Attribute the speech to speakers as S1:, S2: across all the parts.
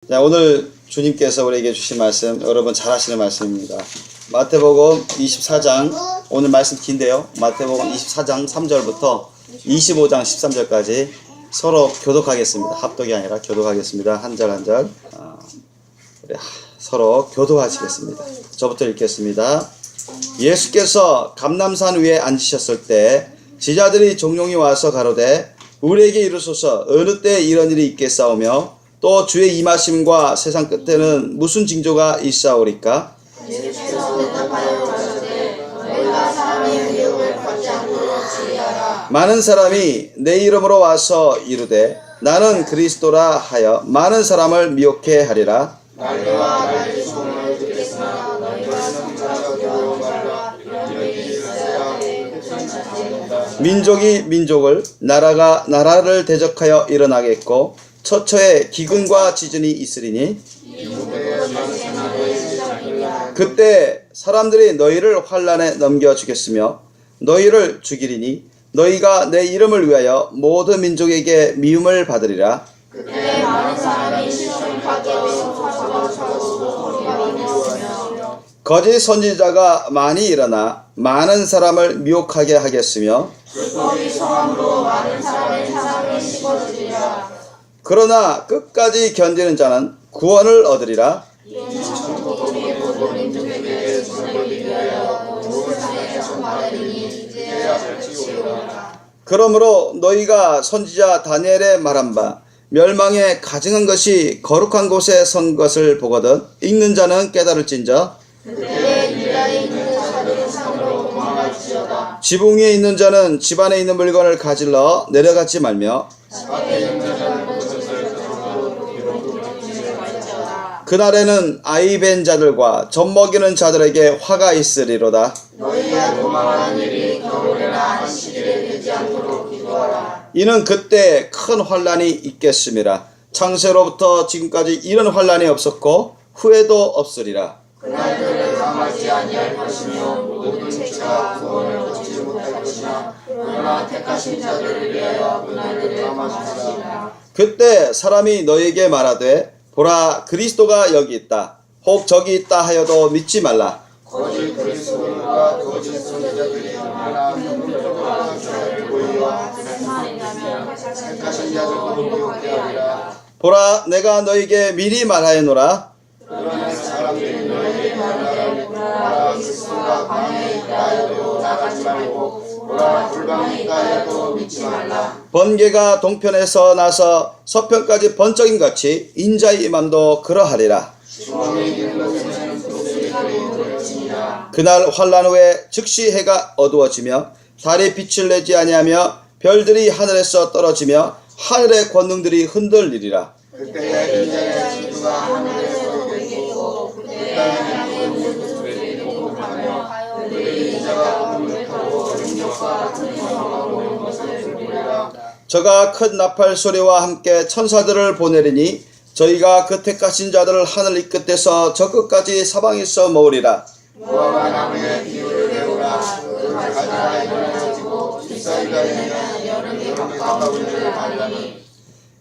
S1: 자, 오늘 주님께서 우리에게 주신 말씀, 여러분 잘 아시는 말씀입니다. 마태복음 24장, 오늘 말씀 긴데요. 마태복음 24장 3절부터 25장 13절까지 서로 교독하겠습니다. 합독이 아니라 교독하겠습니다. 한 절 한 절. 우리 서로 교독하시겠습니다. 저부터 읽겠습니다. 예수께서 감람산 위에 앉으셨을 때 제자들이 종용이 와서 가로되 우리에게 이르소서 어느 때 이런 일이 있겠사오며 또 주의 임하심과 세상 끝에는 무슨 징조가 있사오리까?
S2: 예수께서 대답하여 가라사대 너희가 사람의 미혹을 받지 않도록 주의하라.
S1: 많은 사람이 내 이름으로 와서 이르되 나는 그리스도라 하여 많은 사람을 미혹해 하리라.
S2: 난리와 난리 소문을 듣겠으나 너희가 성자가 두려워 말라. 이런 일이 있어야 해.
S1: 민족이 민족을 나라가 나라를 대적하여 일어나겠고 처처에 기근과 지진이 있으리니 그때 사람들이 너희를 환난에 넘겨주겠으며 너희를 죽이리니 너희가 내 이름을 위하여 모든 민족에게 미움을 받으리라.
S2: 그때 많은 사람이 시험을 받게 되어 화살로 차고 소리가 나며
S1: 거짓 선지자가 많이 일어나 많은 사람을 미혹하게 하겠으며
S2: 불법이 성함으로 많은 사람의 사상을 씹어주리라.
S1: 그러나 끝까지 견디는 자는 구원을 얻으리라.
S2: 이는 천국이 모든 민족에게 전하기 위하여 온 세상에 전파되리니 이제야 펼치오리라.
S1: 그러므로 너희가 선지자 다니엘의 말한 바 멸망에 가증한 것이 거룩한 곳에 선 것을 보거든 읽는 자는 깨달을진저
S2: 그때 유다에 있는 자들은 산으로 도망갈지어다.
S1: 지붕 위에 있는 자는 집 안에 있는 물건을 가질러 내려가지 말며
S2: 밭에 있는 자는 것을 갈지어다.
S1: 그날에는 아이 벤 자들과 젖 먹이는 자들에게 화가 있으리로다.
S2: 너희가 도망하는 일이 겨울이나 안식일에 되지 않도록 기도하라.
S1: 이는 그때 큰 환난이 있겠음이라. 창세로부터 지금까지 이런 환난이 없었고 후에도 없으리라.
S2: 그날들을 당하지 아니할 것이며 모든 죄가 구원을 얻지 못할 것이나 그러나 택하신 자들을 위하여 그날들을 당하시리라.
S1: 그때 사람이 너에게 말하되 보라 그리스도가 여기 있다 혹 저기 있다 하여도 믿지 말라.
S2: 거짓 그리스도인과 거짓 선지자들이 일어나 눈물과 주를 보이와 생사이라며 택하신 자들도 미혹게 하리라.
S1: 보라 내가 너에게 미리 말하였노라.
S2: 그러나 사람들이 너희에게 말하되 보라 그리스도가 광야에 있다 하여도 나가지 말고 보라 불방에 있다 하여도 믿지 말라.
S1: 번개가 동편에서 나서 서편까지 번쩍인 같이 인자의 임함도 그러하리라.
S2: 주왕에 있는 것에는 독수리들이 들을지니라.
S1: 그날 환난 후에 즉시 해가 어두워지며 달이 빛을 내지 아니하며 별들이 하늘에서 떨어지며 하늘의 권능들이 흔들리리라.
S2: 그때에 인자의 진주가 하늘에서 되겠고 그때 하나님의 모든 죄를 공급하며 그들이 인자가 문을 타고 능력과 틀림과 오는 것을 보리라.
S1: 저가 큰 나팔 소리와 함께 천사들을 보내리니 저희가 그 택하신 자들을 하늘 이 끝에서 저 끝까지 사방에서 모으리라.
S2: 무화과 나무에 비유를 배우라. 그 가지가 일어나지고 잎사귀가 여름에 가까운 일을 알리니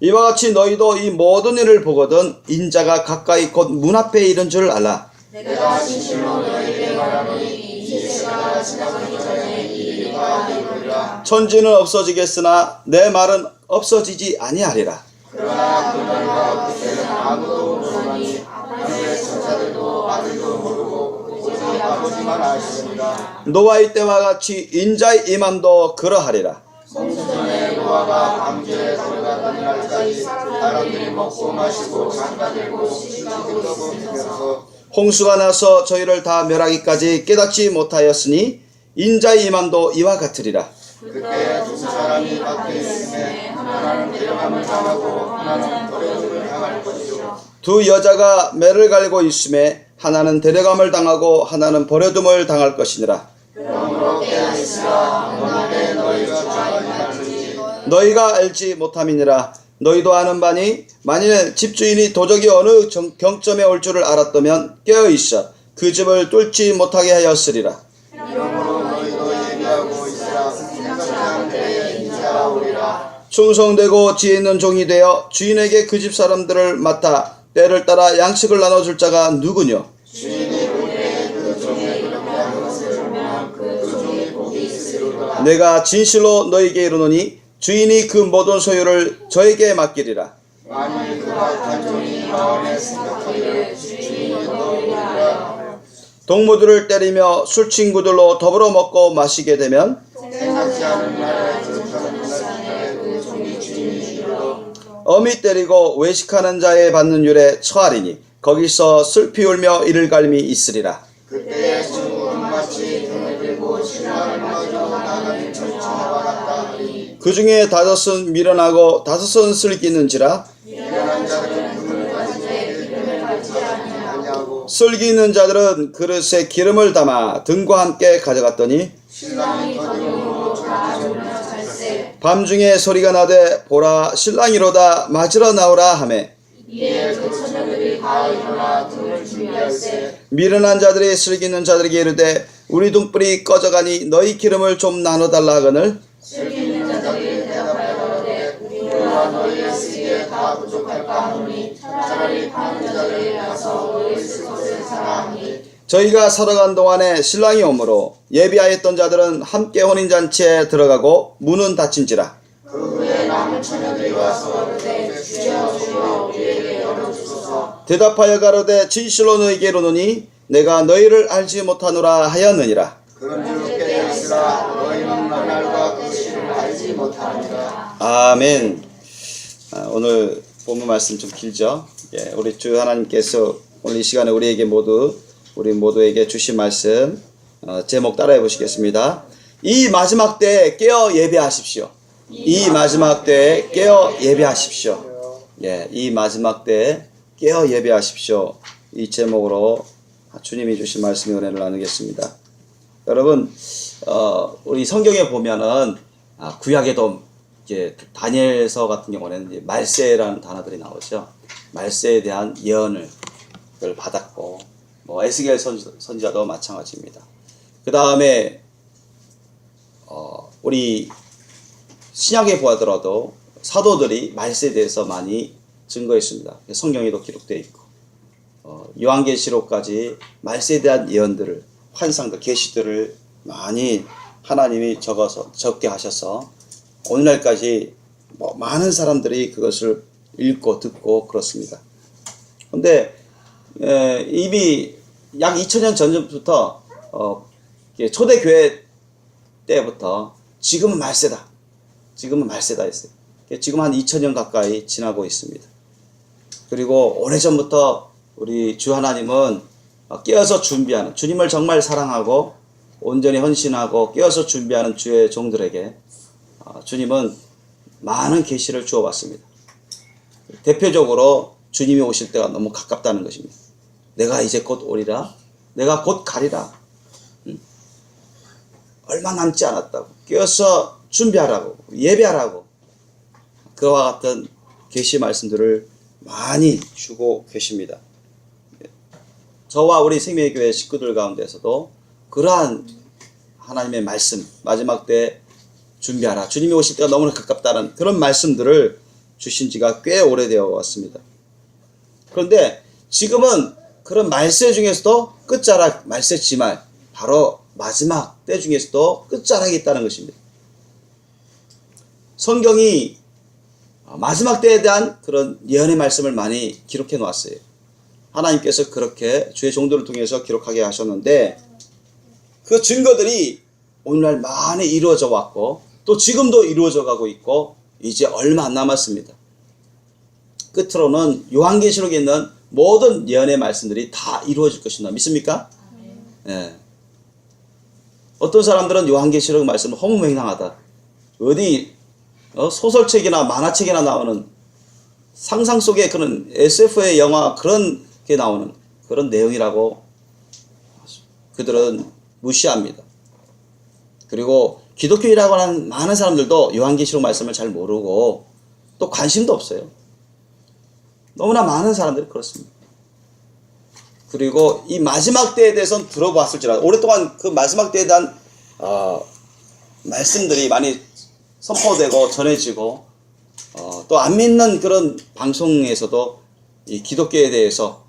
S1: 이와 같이 너희도 이 모든 일을 보거든 인자가 가까이 곧 문 앞에 이른 줄 알라.
S2: 내가 진실로 너희에게 말하노니 이 시대가 지나가기 전에 이 일이 이루리라.
S1: 천지는 없어지겠으나 내 말은 없어지지 아니하리라.
S2: 그러나 그날과 그때는 아무도 모르니 하늘의 천사들도 아들도 모르고 오직 아버지만 아시느니라.
S1: 노아의 때와 같이 인자의 임함도 그러하리라.
S2: 성수전에 노아가 방주에 들어가던 날까지 사람들이 먹고 마시고 장가들고 시집가고 있으면서
S1: 홍수가 나서 저희를 다 멸하기까지 깨닫지 못하였으니 인자의 임함도 이와 같으리라.
S2: 그때 두 사람이 밖에 있음에 하나는 데려감을 당하고 하나는 버려짐을 당할 것이요.
S1: 두 여자가 매를 갈고 있음에 하나는 데려감을 당하고 하나는 버려둠을 당할 것이니라.
S2: 그러므로 깨어있으라. 그날에 너희가 좋아하지 말지.
S1: 너희가 알지 못함이니라. 너희도 아는 바니 만일 집주인이 도적이 어느 경점에 올 줄을 알았다면 깨어있어 그 집을 뚫지 못하게 하였으리라.
S2: 이러므로 너희도 예비하고 있으라. 생각지 않은 때에 인자가 오리라.
S1: 충성되고 지혜 있는 종이 되어 주인에게 그 집 사람들을 맡아 때를 따라 양식을 나눠줄 자가 누구뇨?
S2: 주인이 볼때 그 종이 이렇게 하는 것을 보면 그 종이 복이 있으리로다.
S1: 내가 진실로 너에게 이르노니 주인이 그 모든 소유를 저에게 맡기리라.
S2: 만일 그가 단종이 마음에 생각하기를 주인이 너를 위하여
S1: 동무들을 때리며 술 친구들로 더불어 먹고 마시게 되면
S2: 생각지 않은 날에 그 젊은 시간에 그 종이 주인이시로
S1: 어미 때리고 외식하는 자에 받는 율에 처하리니 거기서 슬피 울며 이를 갈미 있으리라.
S2: 그때의 중국은 마치 등을 들고 신랑을 맞으러 나가는 전차와 같다 하니
S1: 그 중에 다섯은 미련하고 다섯은 슬기는지라.
S2: 미련한 자들은 금을 가지되 기름을 가지지 아니하고
S1: 슬기 있는 자들은 그릇에 기름을 담아 등과 함께 가져갔더니
S2: 신랑이 전용으로 가져오며 살세.
S1: 밤중에 소리가 나되 보라 신랑이로다 맞으러 나오라 하매
S2: 이에 그 처녀들이 다 일어나 등을 준비할세.
S1: 미련한 자들이 슬기 있는 자들에게 이르되 우리 등불이 꺼져가니 너희 기름을 좀 나눠달라 하거늘
S2: 슬기 있는 자들이 대답하여 가로되 우리와 너희의 쓰기에 다 부족할까 하노니 차라리 파는 자들에게 가서 너희 쓸 것을 사라 하니
S1: 저희가 살아간 동안에 신랑이 오므로 예비하였던 자들은 함께 혼인잔치에 들어가고 문은 닫힌지라.
S2: 그 후에 남은 처녀들이 와서 가로되 주여 주여 우리에게 열어주소서.
S1: 대답하여 가로되 진실로 너희에게 이르노니 내가 너희를 알지 못하노라 하였느니라.
S2: 그런즉 깨달으시라. 너희는 날과 그 시를 알지 못하느니라.
S1: 아멘. 오늘 본문 말씀 좀 길죠. 우리 주 하나님께서 오늘 이 시간에 우리 모두에게 주신 말씀 제목 따라해 보시겠습니다. 이 마지막 때에 깨어 예배하십시오. 이 마지막 때에 깨어 예배하십시오. 이 마지막 때에 깨어 예배하십시오. 이 제목으로 주님이 주신 말씀의 은혜를 나누겠습니다. 여러분, 우리 성경에 보면은 구약에도 이제 다니엘서 같은 경우는 이제 말세라는 단어들이 나오죠. 말세에 대한 예언을 받았고, 에스겔 선지자도 마찬가지입니다. 그 다음에 우리 신약에 보더라도 사도들이 말세에 대해서 많이 증거했습니다. 성경에도 기록되어 있고 요한계시록까지 말세에 대한 예언들을 환상들, 계시들을 많이 하나님이 적게 하셔서 오늘날까지 많은 사람들이 그것을 읽고 듣고 그렇습니다. 그런데 이미 약 2000년 전부터 초대교회 때부터 지금은 말세다 했어요. 지금 한 2000년 가까이 지나고 있습니다. 그리고 오래전부터 우리 주 하나님은 깨어서 준비하는, 주님을 정말 사랑하고 온전히 헌신하고 깨어서 준비하는 주의 종들에게 주님은 많은 계시를 주어봤습니다. 대표적으로 주님이 오실 때가 너무 가깝다는 것입니다. 내가 이제 곧 오리라, 내가 곧 가리라, 얼마 남지 않았다고, 깨어서 준비하라고, 예배하라고, 그와 같은 계시 말씀들을 많이 주고 계십니다. 저와 우리 생명교회 식구들 가운데서도 그러한 하나님의 말씀, 마지막 때 준비하라, 주님이 오실 때가 너무나 가깝다는 그런 말씀들을 주신 지가 꽤 오래되어 왔습니다. 그런데 지금은 그런 말세 중에서도 끝자락, 말세 지말, 바로 마지막 때 중에서도 끝자락이 있다는 것입니다. 성경이 마지막 때에 대한 그런 예언의 말씀을 많이 기록해 놓았어요. 하나님께서 그렇게 주의 종들을 통해서 기록하게 하셨는데 그 증거들이 오늘날 많이 이루어져 왔고 또 지금도 이루어져 가고 있고 이제 얼마 안 남았습니다. 끝으로는 요한계시록에 있는 모든 예언의 말씀들이 다 이루어질 것이다. 믿습니까? 네. 어떤 사람들은 요한계시록 말씀은 허무맹랑하다. 어디 소설책이나 만화책이나 나오는 상상 속의 그런 SF의 영화 그런 게 나오는 그런 내용이라고 그들은 무시합니다. 그리고 기독교인이라고 하는 많은 사람들도 요한계시록 말씀을 잘 모르고 또 관심도 없어요. 너무나 많은 사람들이 그렇습니다. 그리고 이 마지막 때에 대해서는 들어봤을지라도 오랫동안 그 마지막 때에 대한 말씀들이 많이 선포되고 전해지고 또 안 믿는 그런 방송에서도 이 기독교에 대해서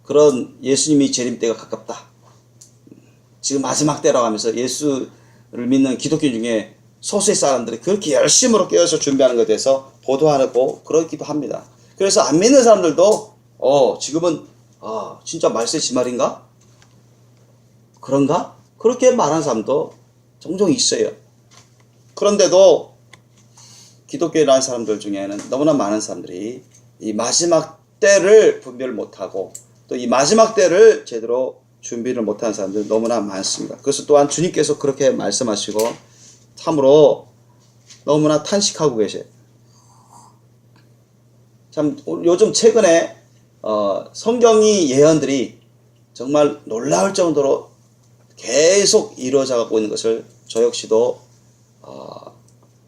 S1: 그런 예수님이 재림 때가 가깝다. 지금 마지막 때라고 하면서 예수를 믿는 기독교 중에 소수의 사람들이 그렇게 열심으로 깨어서 준비하는 것에 대해서 보도하고 그러기도 합니다. 그래서 안 믿는 사람들도 지금은 진짜 말세 지말인가? 그런가? 그렇게 말하는 사람도 종종 있어요. 그런데도 기독교라는 사람들 중에는 너무나 많은 사람들이 이 마지막 때를 분별을 못하고 또 이 마지막 때를 제대로 준비를 못하는 사람들이 너무나 많습니다. 그래서 또한 주님께서 그렇게 말씀하시고 참으로 너무나 탄식하고 계세요. 참 요즘 최근에 성경이 예언들이 정말 놀라울 정도로 계속 이루어져 가고 있는 것을 저 역시도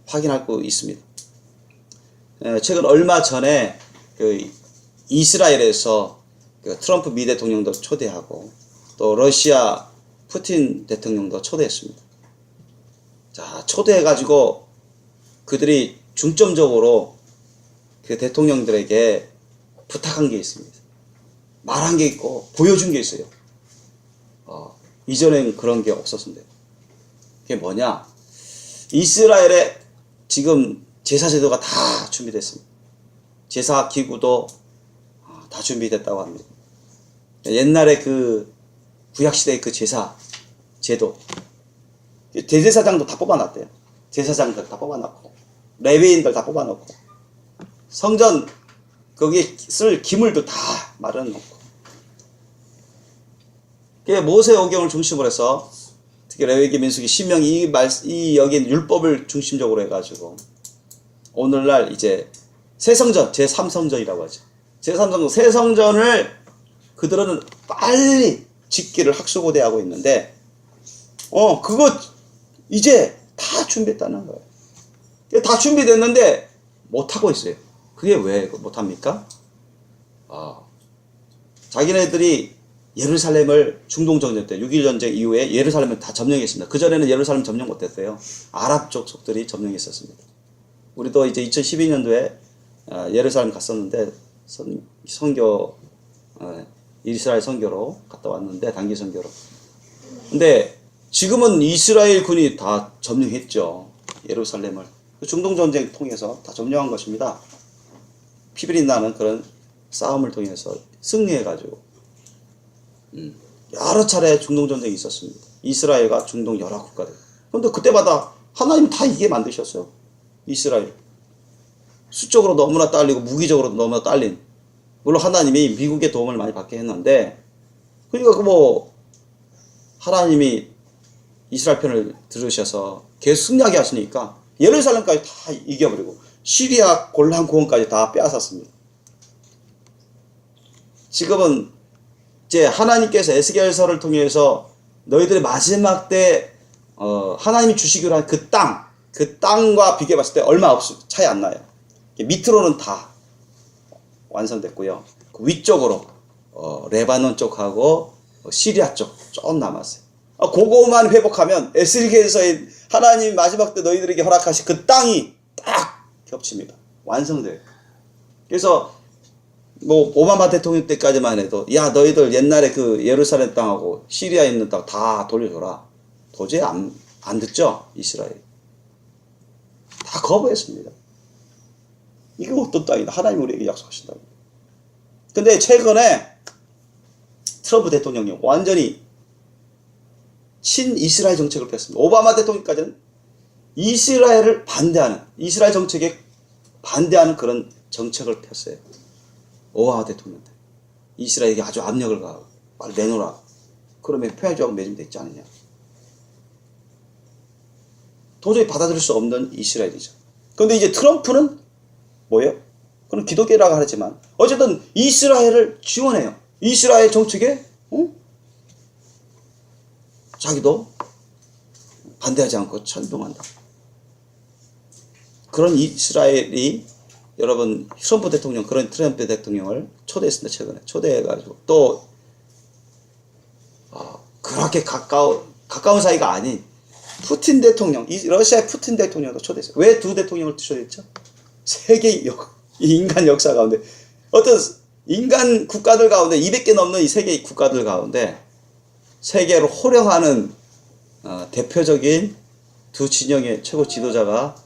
S1: 확인하고 있습니다. 최근 얼마 전에 그 이스라엘에서 그 트럼프 미 대통령도 초대하고 또 러시아 푸틴 대통령도 초대했습니다. 자, 초대해가지고 그들이 중점적으로 그 대통령들에게 부탁한 게 있습니다. 말한 게 있고 보여준 게 있어요. 이전엔 그런 게 없었는데. 그게 뭐냐? 이스라엘에 지금 제사 제도가 다 준비됐습니다. 제사 기구도 다 준비됐다고 합니다. 옛날에 그 구약시대의 그 제사 제도, 대제사장도 다 뽑아놨대요. 제사장들 다 뽑아놨고 레위인들 다 뽑아놓고 성전 거기에 쓸 기물도 다 마련해놓고, 그게 모세오경을 중심으로 해서 특히 레위기, 민수기, 신명기 이 여기 율법을 중심적으로 해가지고 오늘날 이제 새성전, 제3성전이라고 하죠. 제3성전, 새성전을 그들은 빨리 짓기를 학수고대하고 있는데 그거 이제 다 준비했다는 거예요. 다 준비됐는데 못하고 있어요. 그게 왜 못합니까? 자기네들이 예루살렘을 중동전쟁 때 6.1 전쟁 이후에 예루살렘을 다 점령했습니다. 그전에는 예루살렘 점령 못했어요. 아랍 쪽 속들이 점령했었습니다. 우리도 이제 2012년도에 예루살렘 갔었는데 선교, 이스라엘 선교로 갔다 왔는데, 단기 선교로. 근데 지금은 이스라엘 군이 다 점령했죠. 예루살렘을. 중동 전쟁 통해서 다 점령한 것입니다. 피비린 나는 그런 싸움을 통해서 승리해가지고 여러 차례 중동 전쟁이 있었습니다. 이스라엘과 중동 여러 국가들. 그런데 그때마다 하나님 다 이기게 만드셨어요. 이스라엘. 수적으로 너무나 딸리고 무기적으로 너무나 딸린. 물론 하나님이 미국의 도움을 많이 받게 했는데, 그러니까 하나님이 이스라엘 편을 들으셔서 계속 승리하게 하시니까 예루살렘까지 다 이겨버리고 시리아 골란 고원까지 다 빼앗았습니다. 지금은 이제 하나님께서 에스겔서를 통해서 너희들의 마지막 때 하나님이 주시기로 한 그 땅과 비교해 봤을 때 얼마 차이 안 나요. 밑으로는 다 완성됐고요. 그 위쪽으로 레바논 쪽하고 시리아 쪽 좀 남았어요. 그거만 회복하면 에스겔서의 하나님 마지막 때 너희들에게 허락하신 그 땅이 딱 겹칩니다. 완성돼요. 그래서 오바마 대통령 때까지만 해도 너희들 옛날에 그 예루살렘 땅하고 시리아에 있는 땅 다 돌려줘라. 도저히 안 듣죠. 이스라엘 다 거부했습니다. 이게 어떤 땅이다. 하나님 우리에게 약속하신다고. 근데 최근에 트럼프 대통령이 완전히 친이스라엘 정책을 폈습니다. 오바마 대통령까지는 이스라엘을 반대하는, 이스라엘 정책에 반대하는 그런 정책을 폈어요. 오바마 대통령 때. 이스라엘에게 아주 압력을 가하고 빨리 내놓으라. 그러면 평화조약 맺으면 되지 않느냐. 도저히 받아들일 수 없는 이스라엘이죠. 그런데 이제 트럼프는 뭐예요? 그건 기독교라고 하지만 어쨌든 이스라엘을 지원해요. 이스라엘 정책에 자기도 반대하지 않고 찬동한다. 그런 이스라엘이 여러분 트럼프 대통령, 그런 트럼프 대통령을 초대했습니다. 최근에 초대해가지고 또 그렇게 가까운 사이가 아닌 푸틴 대통령, 러시아의 푸틴 대통령도 초대했어요. 왜 두 대통령을 초대했죠? 세계 인간 역사 가운데 어떤 인간 국가들 가운데 200개 넘는 이 세계 국가들 가운데 세계를 호령하는 대표적인 두 진영의 최고 지도자가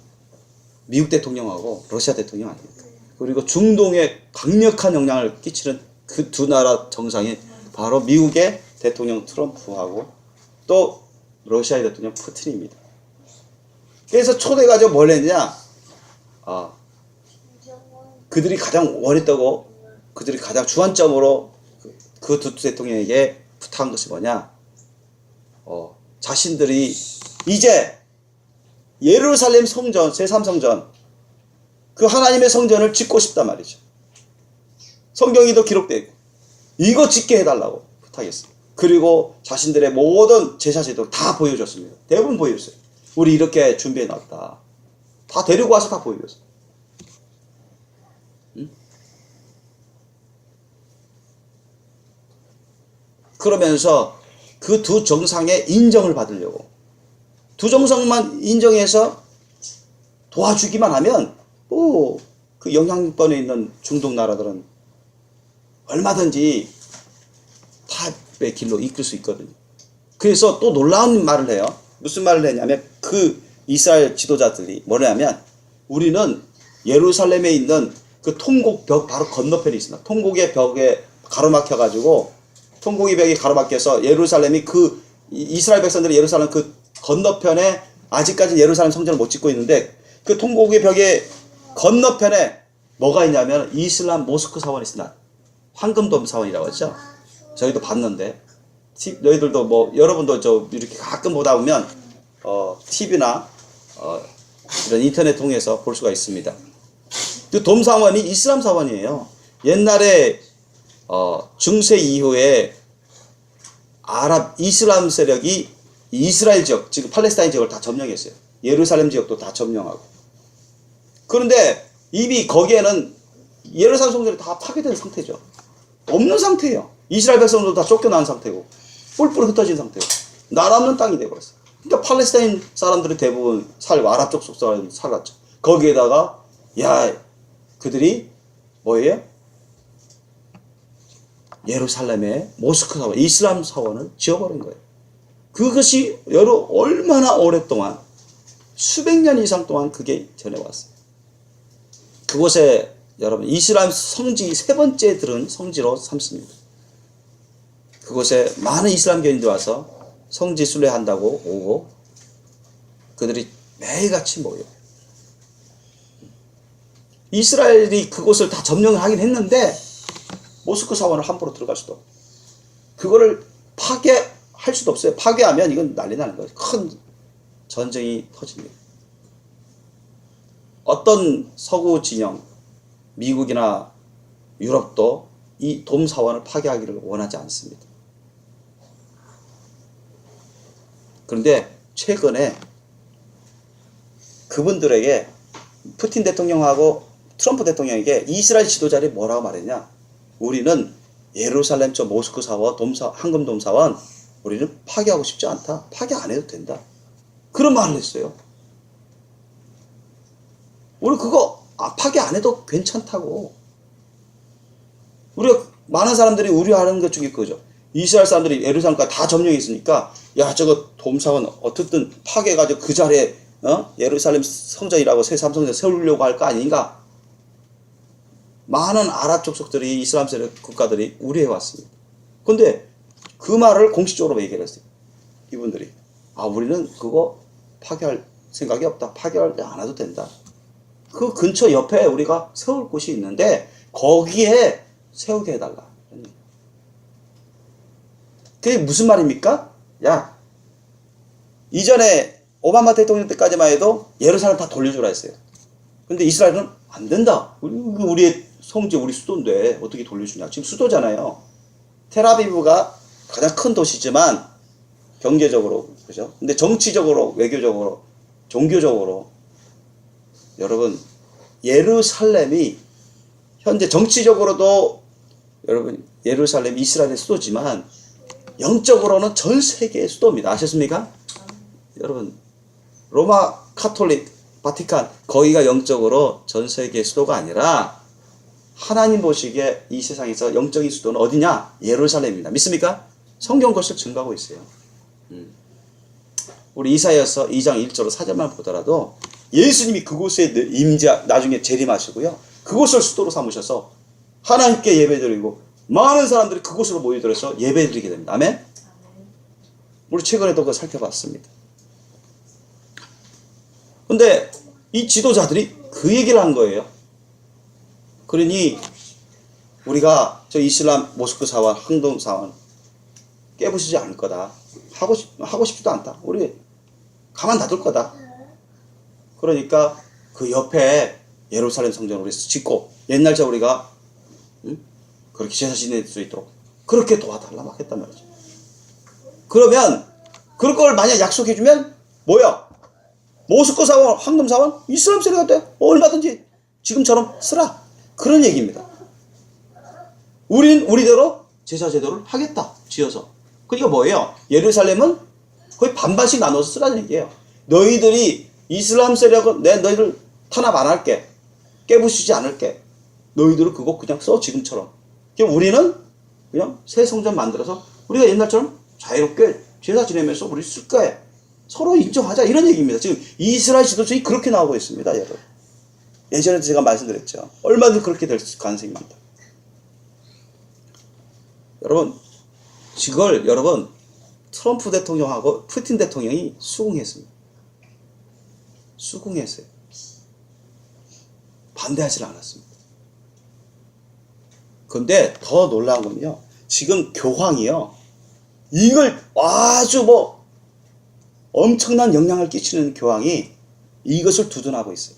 S1: 미국 대통령하고 러시아 대통령 아닙니까? 그리고 중동에 강력한 영향을 끼치는 그 두 나라 정상이 바로 미국의 대통령 트럼프하고 또 러시아의 대통령 푸틴입니다. 그래서 초대가지고 뭘 했냐? 그들이 가장 원했다고, 그들이 가장 주안점으로 그 두 대통령에게 부탁한 것이 뭐냐? 자신들이 이제 예루살렘 성전, 제3성전, 그 하나님의 성전을 짓고 싶단 말이죠. 성경에도 기록되어 있고, 이거 짓게 해달라고 부탁했어요. 그리고 자신들의 모든 제사제도 다 보여줬습니다. 대부분 보여줬어요. 우리 이렇게 준비해 놨다. 다 데리고 와서 다 보여줬어요. 응? 그러면서 그 두 정상의 인정을 받으려고, 두 정상만 인정해서 도와주기만 하면 그 영향권에 있는 중동 나라들은 얼마든지 타협의 길로 이끌 수 있거든요. 그래서 또 놀라운 말을 해요. 무슨 말을 했냐면 그 이스라엘 지도자들이 뭐냐면 우리는 예루살렘에 있는 그 통곡 벽 바로 건너편에 있습니다. 통곡의 벽에 가로막혀 가지고, 통곡의 벽이 가로막혀서 예루살렘이 그 이스라엘 백성들이 예루살렘 그 건너편에 아직까지 예루살렘 성전을 못 짓고 있는데, 그 통곡의 벽의 건너편에 뭐가 있냐면 이슬람 모스크 사원이 있습니다. 황금돔 사원이라고 했죠. 저희도 봤는데, 너희들도 뭐 여러분도 저 이렇게 가끔 보다 보면 TV나 이런 인터넷 통해서 볼 수가 있습니다. 그 돔 사원이 이슬람 사원이에요. 옛날에 중세 이후에 아랍 이슬람 세력이 이스라엘 지역, 지금 팔레스타인 지역을 다 점령했어요. 예루살렘 지역도 다 점령하고. 그런데 이미 거기에는 예루살렘 성전이 다 파괴된 상태죠. 없는 상태예요. 이스라엘 백성들도 다 쫓겨난 상태고, 뿔뿔 흩어진 상태고, 나라 없는 땅이 되어버렸어요. 그러니까 팔레스타인 사람들이 대부분 살고, 아랍 쪽 사람들이 살았죠. 거기에다가 그들이 뭐예요? 예루살렘에 모스크 사원, 이슬람 사원을 지어버린 거예요. 그것이 얼마나 오랫동안, 수백 년 이상 동안 그게 전해왔어요. 그곳에 여러분 이슬람 성지 세 번째 들은 성지로 삼습니다. 그곳에 많은 이슬람교인들이 와서 성지 순례한다고 오고, 그들이 매일같이 모여요. 이스라엘이 그곳을 다 점령을 하긴 했는데 모스크 사원을 함부로 들어갈 수도 없고, 그거를 파괴할 수도 없어요. 파괴하면 이건 난리 나는 거예요. 큰 전쟁이 터집니다. 어떤 서구 진영, 미국이나 유럽도 이 돔 사원을 파괴하기를 원하지 않습니다. 그런데 최근에 그분들에게, 푸틴 대통령하고 트럼프 대통령에게 이스라엘 지도자들이 뭐라고 말했냐? 우리는 예루살렘 저 모스크 사원, 황금돔 사원, 우리는 파괴하고 싶지 않다. 파괴 안 해도 된다. 그런 말을 했어요. 우리 그거 파괴 안 해도 괜찮다고. 우리가 많은 사람들이 우려하는 것 중에 그거죠. 이스라엘 사람들이 예루살렘까지 다 점령했으니까 저거 돔 사원 어떻든 파괴해가지고 그 자리에 예루살렘 성전이라고 새 삼성전 세우려고 할 거 아닌가? 많은 아랍 족속들이, 이슬람 세력 국가들이 우려해 왔습니다. 근데 그 말을 공식적으로 얘기를 했어요. 이분들이 우리는 그거 파괴할 생각이 없다. 파괴할 안 해도 된다. 그 근처 옆에 우리가 세울 곳이 있는데 거기에 세우게 해달라. 그게 무슨 말입니까? 이전에 오바마 대통령 때까지만 해도 예루살렘 다 돌려주라 했어요. 근데 이스라엘은 안 된다. 우리의 성지, 우리 수도인데 어떻게 돌려주냐. 지금 수도잖아요. 텔아비브가 가장 큰 도시지만 경제적으로, 그죠? 근데 정치적으로, 외교적으로, 종교적으로, 여러분, 예루살렘이 현재 정치적으로도 여러분 예루살렘 이스라엘의 수도지만 영적으로는 전 세계의 수도입니다. 아셨습니까? 여러분, 로마 카톨릭 바티칸, 거기가 영적으로 전 세계의 수도가 아니라 하나님 보시기에 이 세상에서 영적인 수도는 어디냐? 예루살렘입니다. 믿습니까? 성경 것을 증거하고 있어요. 우리 이사야서 2장 1절로 4절만 보더라도 예수님이 그곳에 나중에 재림하시고요. 그곳을 수도로 삼으셔서 하나님께 예배드리고 많은 사람들이 그곳으로 모여들어서 예배드리게 됩니다. 아멘? 우리 최근에도 그거 살펴봤습니다. 근데 이 지도자들이 그 얘기를 한 거예요. 그러니 우리가 저 이슬람 모스크 사원, 항동 사원 깨부수지 않을 거다. 하고 싶지도 않다. 우리 가만 놔둘 거다. 그러니까 그 옆에 예루살렘 성전을 우리 짓고 옛날처럼 우리가 그렇게 제사 지낼 수 있도록 그렇게 도와달라 막 했단 말이죠. 그러면 그럴 걸 만약 약속해주면 뭐야? 모스크 사원, 황금 사원, 이슬람 세력가 돼. 얼마든지 지금처럼 쓰라. 그런 얘기입니다. 우린 우리대로 제사 제도를 하겠다. 지어서. 그러니까 뭐예요? 예루살렘은 거의 반반씩 나눠서 쓰라는 얘기예요. 너희들이 이슬람 세력은 너희들 탄압 안 할게. 깨부수지 않을게. 너희들은 그거 그냥 써 지금처럼. 그럼 우리는 그냥 새 성전 만들어서 우리가 옛날처럼 자유롭게 제사 지내면서 우리 쓸 거예요. 서로 인정하자 이런 얘기입니다. 지금 이스라엘 지도자들이 그렇게 나오고 있습니다. 여러분. 예전에 제가 말씀드렸죠. 얼마든지 그렇게 될 가능성이 많다. 여러분, 이걸 여러분 트럼프 대통령하고 푸틴 대통령이 수긍했습니다. 수긍했어요. 반대하지 않았습니다. 그런데 더 놀라운 건요. 지금 교황이요. 이걸 아주 엄청난 영향을 끼치는 교황이 이것을 두둔하고 있어요.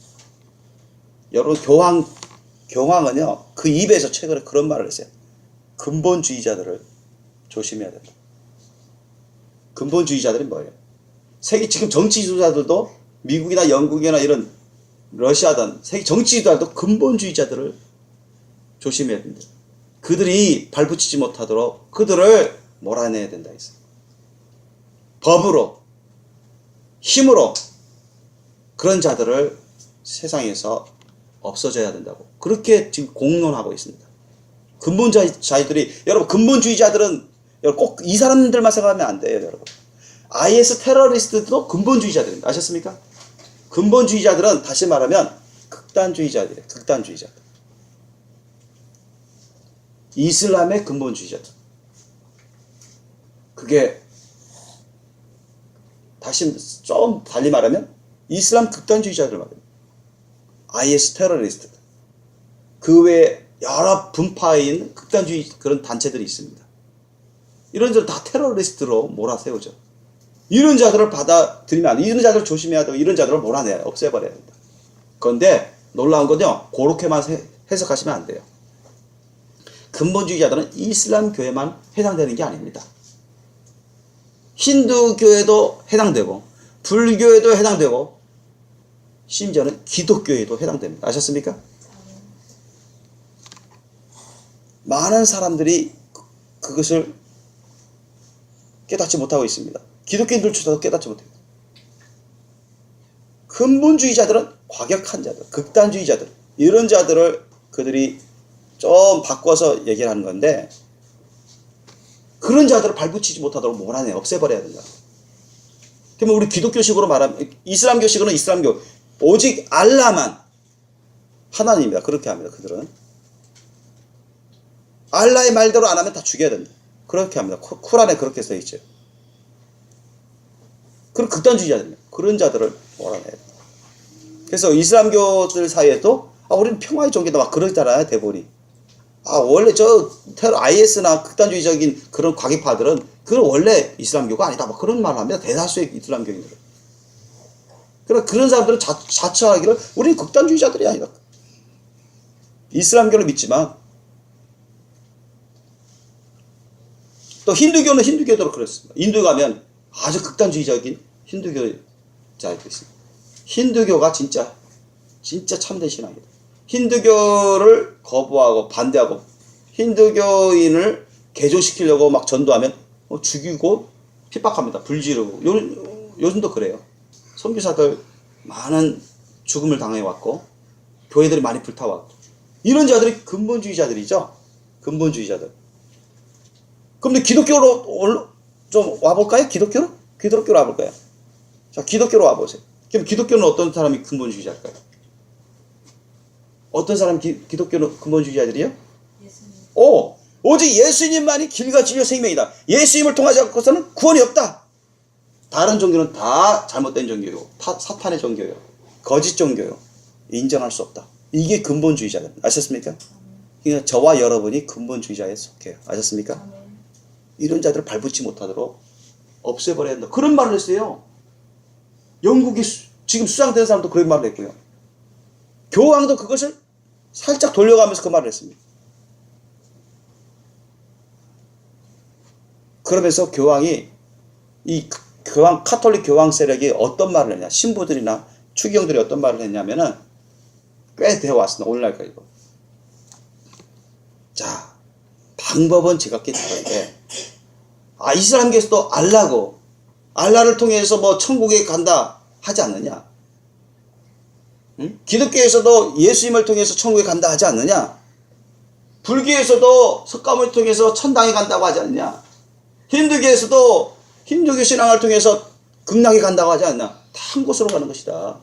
S1: 여러분 교황은요. 그 입에서 최근에 그런 말을 했어요. 근본주의자들을 조심해야 된다. 근본주의자들이 뭐예요? 세계 지금 정치 지도자들도 미국이나 영국이나 이런 러시아든 세계 정치 지도자들도 근본주의자들을 조심해야 된다. 그들이 발붙이지 못하도록 그들을 몰아내야 된다 했어요. 법으로 힘으로 그런 자들을 세상에서 없어져야 된다고 그렇게 지금 공론하고 있습니다. 근본주의자들이 여러분 근본주의자들은 꼭 이 사람들만 생각하면 안 돼요. 여러분 IS 테러리스트도 근본주의자들입니다. 아셨습니까? 근본주의자들은 다시 말하면 극단주의자들이에요. 극단주의자들. 이슬람의 근본주의자들. 그게 다시 좀 달리 말하면 이슬람 극단주의자들 말입니다. IS 테러리스트. 그 외에 여러 분파인 극단주의 그런 단체들이 있습니다. 이런 자들 다 테러리스트로 몰아세우죠. 이런 자들을 받아들이면 안 돼. 이런 자들을 조심해야 되고 이런 자들을 몰아내야 없애버려야 된다. 그런데 놀라운 건요. 그렇게만 해석하시면 안 돼요. 근본주의자들은 이슬람 교회만 해당되는 게 아닙니다. 힌두교에도 해당되고 불교에도 해당되고 심지어는 기독교에도 해당됩니다. 아셨습니까? 많은 사람들이 그것을 깨닫지 못하고 있습니다. 기독교인들조차도 깨닫지 못해요. 근본주의자들은 과격한 자들, 극단주의자들 이런 자들을 그들이 좀 바꿔서 얘기를 하는 건데 그런 자들을 발붙이지 못하도록 몰아내 없애버려야 된다. 그러면 우리 기독교식으로 말하면 이슬람교식으로는 이슬람교 오직 알라만 하나님입니다. 그렇게 합니다. 그들은 알라의 말대로 안 하면 다 죽여야 된다. 그렇게 합니다. 쿠란에 그렇게 써 있죠. 그런 극단주의자들입니다. 그런 자들을 몰아내야 된다. 그래서 이슬람교들 사이에도 우리는 평화의 종교다 막 그러잖아요. 대부분이. 원래 IS나 극단주의적인 그런 과격파들은 그건 원래 이슬람교가 아니다. 막 그런 말을 합니다. 대다수의 이슬람교인들은. 그런 사람들은 자처하기를 우리는 극단주의자들이 아니다. 이슬람교를 믿지만 또 힌두교는 힌두교대로 그렇습니다. 인도 가면 아주 극단주의적인 힌두교자들이 있습니다. 힌두교가 진짜 참된 신앙이다. 힌두교를 거부하고 반대하고 힌두교인을 개종시키려고 막 전도하면 죽이고 핍박합니다. 불지르고 요즘도 그래요. 선교사들 많은 죽음을 당해왔고 교회들이 많이 불타왔고 이런 자들이 근본주의자들이죠. 근본주의자들. 그럼 기독교로 좀 와볼까요? 기독교로 와볼까요? 자, 기독교로 와보세요. 그럼 기독교는 어떤 사람이 근본주의자일까요? 어떤 사람이 기독교는 근본주의자들이요? 오직 예수님만이 길과 진리와 생명이다. 예수님을 통하지 않고서는 구원이 없다. 다른 종교는 다 잘못된 종교요. 사탄의 종교요. 거짓 종교요. 인정할 수 없다. 이게 근본주의자들. 아셨습니까? 그러니까 저와 여러분이 근본주의자에 속해요. 아셨습니까? 이런 자들을 발붙지 못하도록 없애버려야 한다. 그런 말을 했어요. 영국이 지금 수상된 사람도 그런 말을 했고요. 교황도 그것을 살짝 돌려가면서 그 말을 했습니다. 그러면서 교황이 카톨릭 교황 세력이 어떤 말을 했냐, 신부들이나 추기경들이 어떤 말을 했냐면은 꽤 되어 왔습니다. 오늘날까지도. 자, 방법은 제각기 다른데, 이슬람교에서도 알라를 통해서 뭐 천국에 간다 하지 않느냐? 응? 기독교에서도 예수님을 통해서 천국에 간다 하지 않느냐? 불교에서도 석가모니를 통해서 천당에 간다고 하지 않느냐? 힌두교에서도 힌두교 신앙을 통해서 극락에 간다고 하지 않나? 다 한 곳으로 가는 것이다.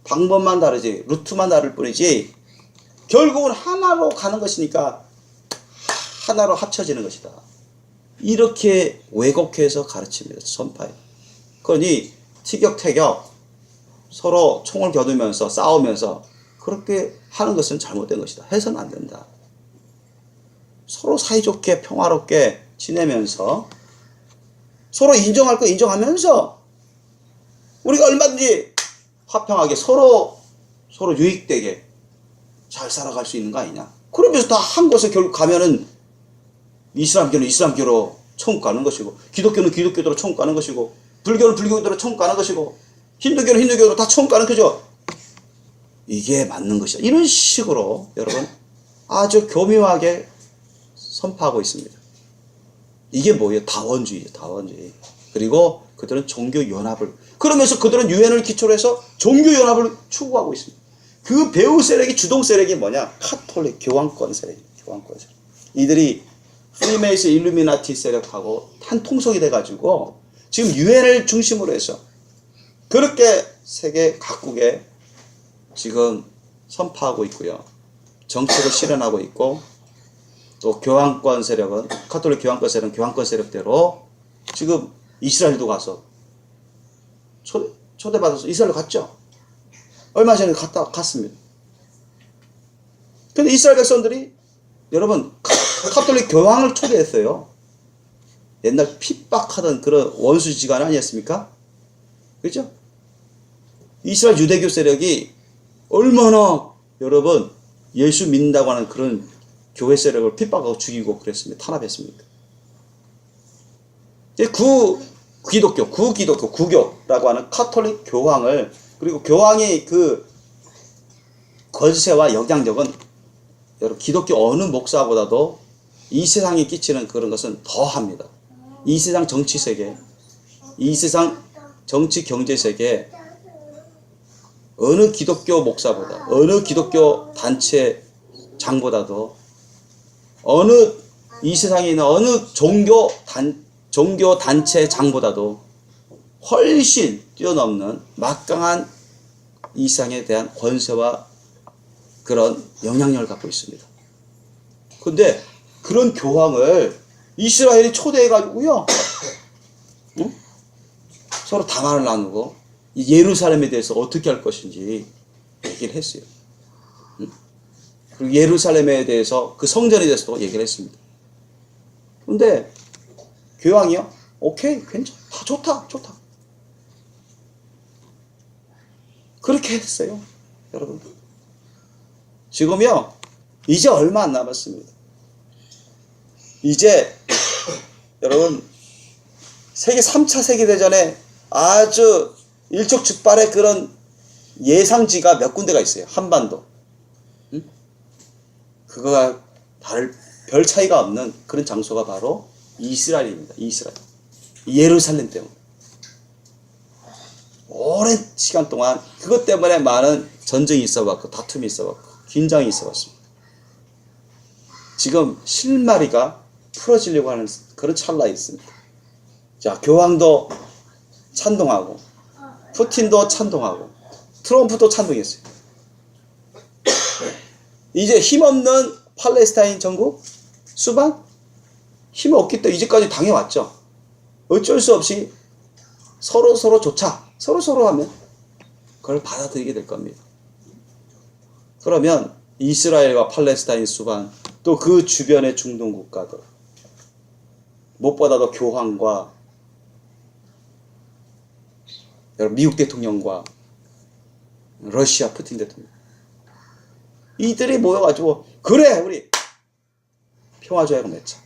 S1: 방법만 다르지, 루트만 다를 뿐이지, 결국은 하나로 가는 것이니까 하나로 합쳐지는 것이다. 이렇게 왜곡해서 가르칩니다. 선파에. 그러니 티격태격 서로 총을 겨누면서 싸우면서 그렇게 하는 것은 잘못된 것이다. 해서는 안 된다. 서로 사이좋게 평화롭게 지내면서 서로 인정할 거 인정하면서 우리가 얼마든지 화평하게 서로 유익되게 잘 살아갈 수 있는 거 아니냐. 그러면서 다 한 곳에 결국 가면은 이슬람교는 이슬람교로 천국 가는 것이고, 기독교는 기독교대로 천국 가는 것이고, 불교는 불교대로 천국 가는 것이고, 힌두교는 힌두교대로 다 천국 가는 거죠. 이게 맞는 것이다. 이런 식으로 여러분 아주 교묘하게 선포하고 있습니다. 이게 뭐예요? 다원주의예요. 다원주의. 그리고 그들은 종교연합을, 그러면서 그들은 유엔을 기초로 해서 종교연합을 추구하고 있습니다. 그 배후 세력이, 주동 세력이 뭐냐? 카톨릭 교황권 세력이에요. 교황권 세력. 이들이 프리메이슨 일루미나티 세력하고 한 통속이 돼가지고 지금 유엔을 중심으로 해서 그렇게 세계 각국에 지금 선포하고 있고요. 정책을 실현하고 있고, 또 교황권 세력은, 카톨릭 교황권 세력은 교황권 세력대로 지금 이스라엘도 가서 초대받아서 이스라엘 갔죠. 얼마 전에 갔습니다. 근데 이스라엘 백성들이 여러분 카톨릭 교황을 초대했어요. 옛날 핍박하던 그런 원수지간 아니었습니까? 그렇죠? 이스라엘 유대교 세력이 얼마나 여러분 예수 믿는다고 하는 그런 교회 세력을 핍박하고 죽이고 그랬습니다. 탄압했습니까? 이제 구교라고 하는 카톨릭 교황을, 그리고 교황의 그 권세와 영향력은 여러분 기독교 어느 목사보다도 이 세상에 끼치는 그런 것은 더합니다. 이 세상 정치 세계, 이 세상 정치 경제 세계 어느 기독교 목사보다, 어느 기독교 단체 장보다도, 어느 이 세상에 있는 어느 종교 단체 장보다도 훨씬 뛰어넘는 막강한 이 세상에 대한 권세와 그런 영향력을 갖고 있습니다. 근데 그런 교황을 이스라엘이 초대해가지고요, 응? 서로 담화를 나누고 예루살렘에 대해서 어떻게 할 것인지 얘기를 했어요. 응? 그리고 예루살렘에 대해서, 그 성전에 대해서도 얘기를 했습니다. 근데 교황이요? 오케이, 괜찮다, 좋다. 그렇게 했어요. 여러분. 지금요, 이제 얼마 안 남았습니다. 이제, 여러분, 3차 세계대전에 아주 일촉즉발의 그런 예상지가 몇 군데가 있어요. 한반도. 응? 그거가 별 차이가 없는 그런 장소가 바로 이스라엘입니다. 이스라엘. 예루살렘 때문에. 오랜 시간 동안 그것 때문에 많은 전쟁이 있어왔고, 다툼이 있어왔고, 긴장이 있어왔습니다. 지금 실마리가 풀어지려고 하는 그런 찰나에 있습니다. 자, 교황도 찬동하고, 푸틴도 찬동하고, 트럼프도 찬동했어요. 이제 힘없는 팔레스타인 정국, 수반? 힘이 없기 때문에 이제까지 당해왔죠. 어쩔 수 없이 서로 조차, 서로 하면 그걸 받아들이게 될 겁니다. 그러면 이스라엘과 팔레스타인 수반, 또 그 주변의 중동 국가들, 무엇보다도 교황과 미국 대통령과 러시아 푸틴 대통령, 이들이 모여가지고 그래 우리 평화조약을 맺자.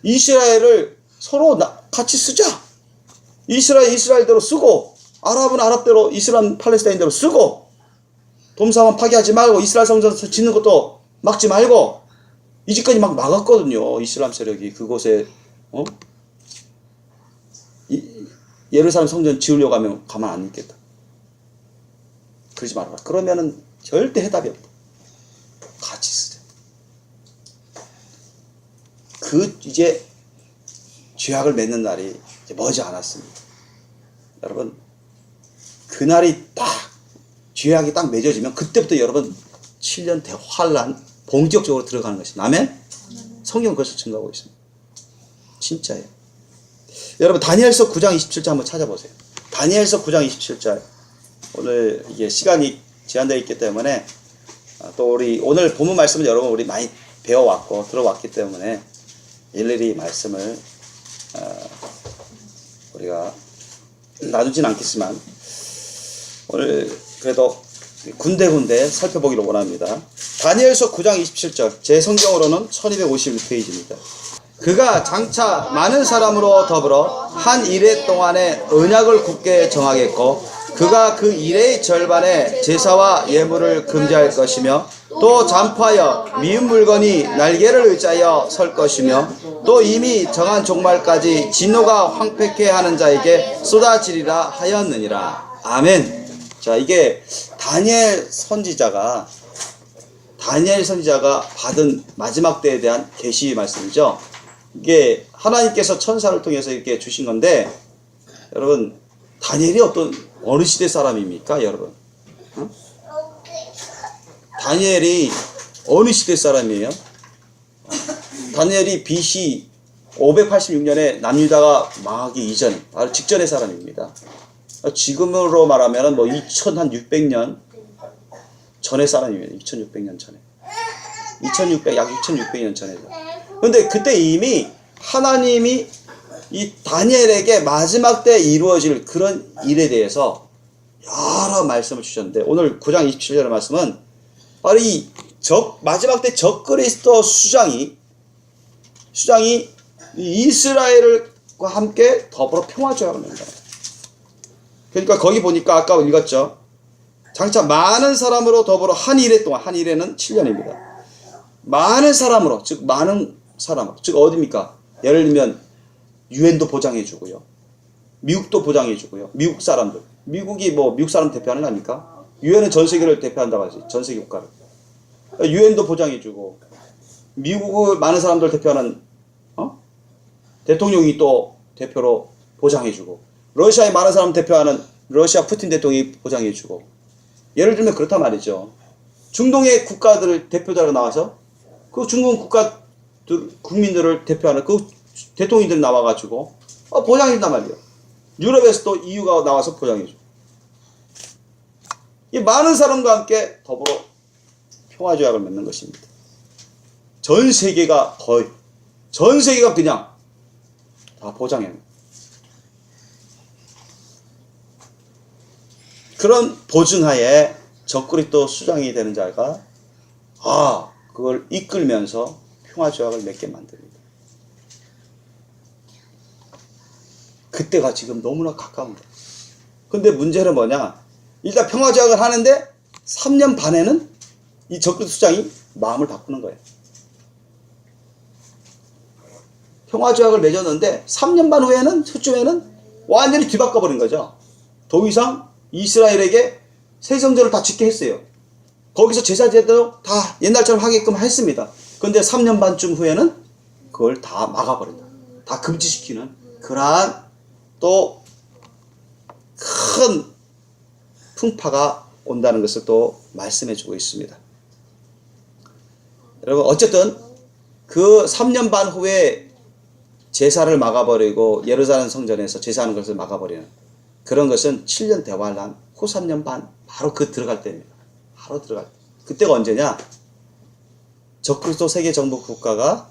S1: 이스라엘을 서로 같이 쓰자. 이스라엘대로 쓰고, 아랍은 아랍대로, 이슬람 팔레스타인대로 쓰고, 돔사만 파괴하지 말고, 이스라엘 성전 짓는 것도 막지 말고, 이제까지 막 막았거든요. 이슬람 세력이 그곳에 예루살렘 성전 지으려고 하면 가만 안 있겠다. 그러지 말아라. 그러면은 절대 해답이 없다. 같이 쓰자. 이제 죄악을 맺는 날이 이제 머지 않았습니다. 여러분, 그날이 딱 죄악이 딱 맺어지면 그때부터 여러분 7년 대환란 본격적으로 들어가는 것입니다. 아멘? 성경 그것을 증거하고 있습니다. 진짜예요. 여러분, 다니엘서 9장 27절 한번 찾아보세요. 다니엘서 9장 27절. 오늘 이게 시간이 제한되어 있기 때문에 또 우리 오늘 본문 말씀을 여러분 우리 많이 배워왔고 들어왔기 때문에 일일이 말씀을 우리가 놔두진 않겠지만 오늘 그래도 군데군데 살펴보기를 원합니다. 다니엘서 9장 27절, 제 성경으로는 1251페이지입니다. 그가 장차 많은 사람으로 더불어 한 이레 동안에 언약을 굳게 정하겠고, 그가 그 이레의 절반에 제사와 예물을 금지할 것이며, 또 잠파하여 미운 물건이 날개를 의지하여 설 것이며, 또 이미 정한 종말까지 진노가 황폐케 하는 자에게 쏟아지리라 하였느니라. 아멘. 자, 이게 다니엘 선지자가 받은 마지막 때에 대한 계시 말씀이죠. 이게 하나님께서 천사를 통해서 이렇게 주신 건데, 여러분, 다니엘이 어느 시대 사람입니까, 여러분? 다니엘이 어느 시대 사람이에요? 다니엘이 BC 586년에 남유다가 망하기 이전, 바로 직전의 사람입니다. 지금으로 말하면 2600년 전의 사람입니다. 2600년 전에. 약 2600년 전에죠. 근데 그때 이미 하나님이 이 다니엘에게 마지막 때 이루어질 그런 일에 대해서 여러 말씀을 주셨는데, 오늘 9장 27절의 말씀은 바로 이 마지막 때 적그리스도 수장이 이스라엘과 함께 더불어 평화조약을 맺는다. 그러니까 거기 보니까 아까 읽었죠. 장차 많은 사람으로 더불어 한 이레 동안, 한 이레는 7년입니다. 많은 사람으로, 즉 어디입니까? 예를 들면 유엔도 보장해주고요, 미국도 보장해주고요, 미국 사람들, 미국이 미국 사람 대표하는 거 아닙니까? 유엔은 전 세계를 대표한다고 하지, 전 세계 국가를. 유엔도 보장해주고, 미국을 많은 사람들 대표하는 대통령이 또 대표로 보장해주고, 러시아의 많은 사람 대표하는 러시아 푸틴 대통령이 보장해주고, 예를 들면 그렇단 말이죠. 중동의 국가들을 대표자로 나와서 그 중동 국가 국민들을 대표하는 그 대통령들이 나와가지고 보장해준단 말이에요. 유럽에서 또 EU가 나와서 보장해줘. 이 많은 사람과 함께 더불어 평화조약을 맺는 것입니다. 전 세계가 그냥 다 보장해요. 그런 보증하에 적그리스도 수장이 되는 자가 그걸 이끌면서 평화조약을 맺게 만듭니다. 그때가 지금 너무나 가까운 거예요. 근데 문제는 뭐냐? 일단 평화조약을 하는데 3년 반에는 이 적그리스도 수장이 마음을 바꾸는 거예요. 평화조약을 맺었는데 3년 반 후에는 완전히 뒤바꿔버린 거죠. 더 이상 이스라엘에게 새 성전을 다 짓게 했어요. 거기서 제사 제대로 다 옛날처럼 하게끔 했습니다. 근데 3년 반쯤 후에는 그걸 다 막아버린다. 다 금지시키는 그러한 또 큰 풍파가 온다는 것을 또 말씀해 주고 있습니다. 여러분 어쨌든 그 3년 반 후에 제사를 막아버리고 예루살렘 성전에서 제사하는 것을 막아버리는 그런 것은 7년 대환란 후 3년 반 바로 그 들어갈 때입니다. 바로 들어갈 때. 그때가 언제냐? 적그리스도 세계 정부 국가가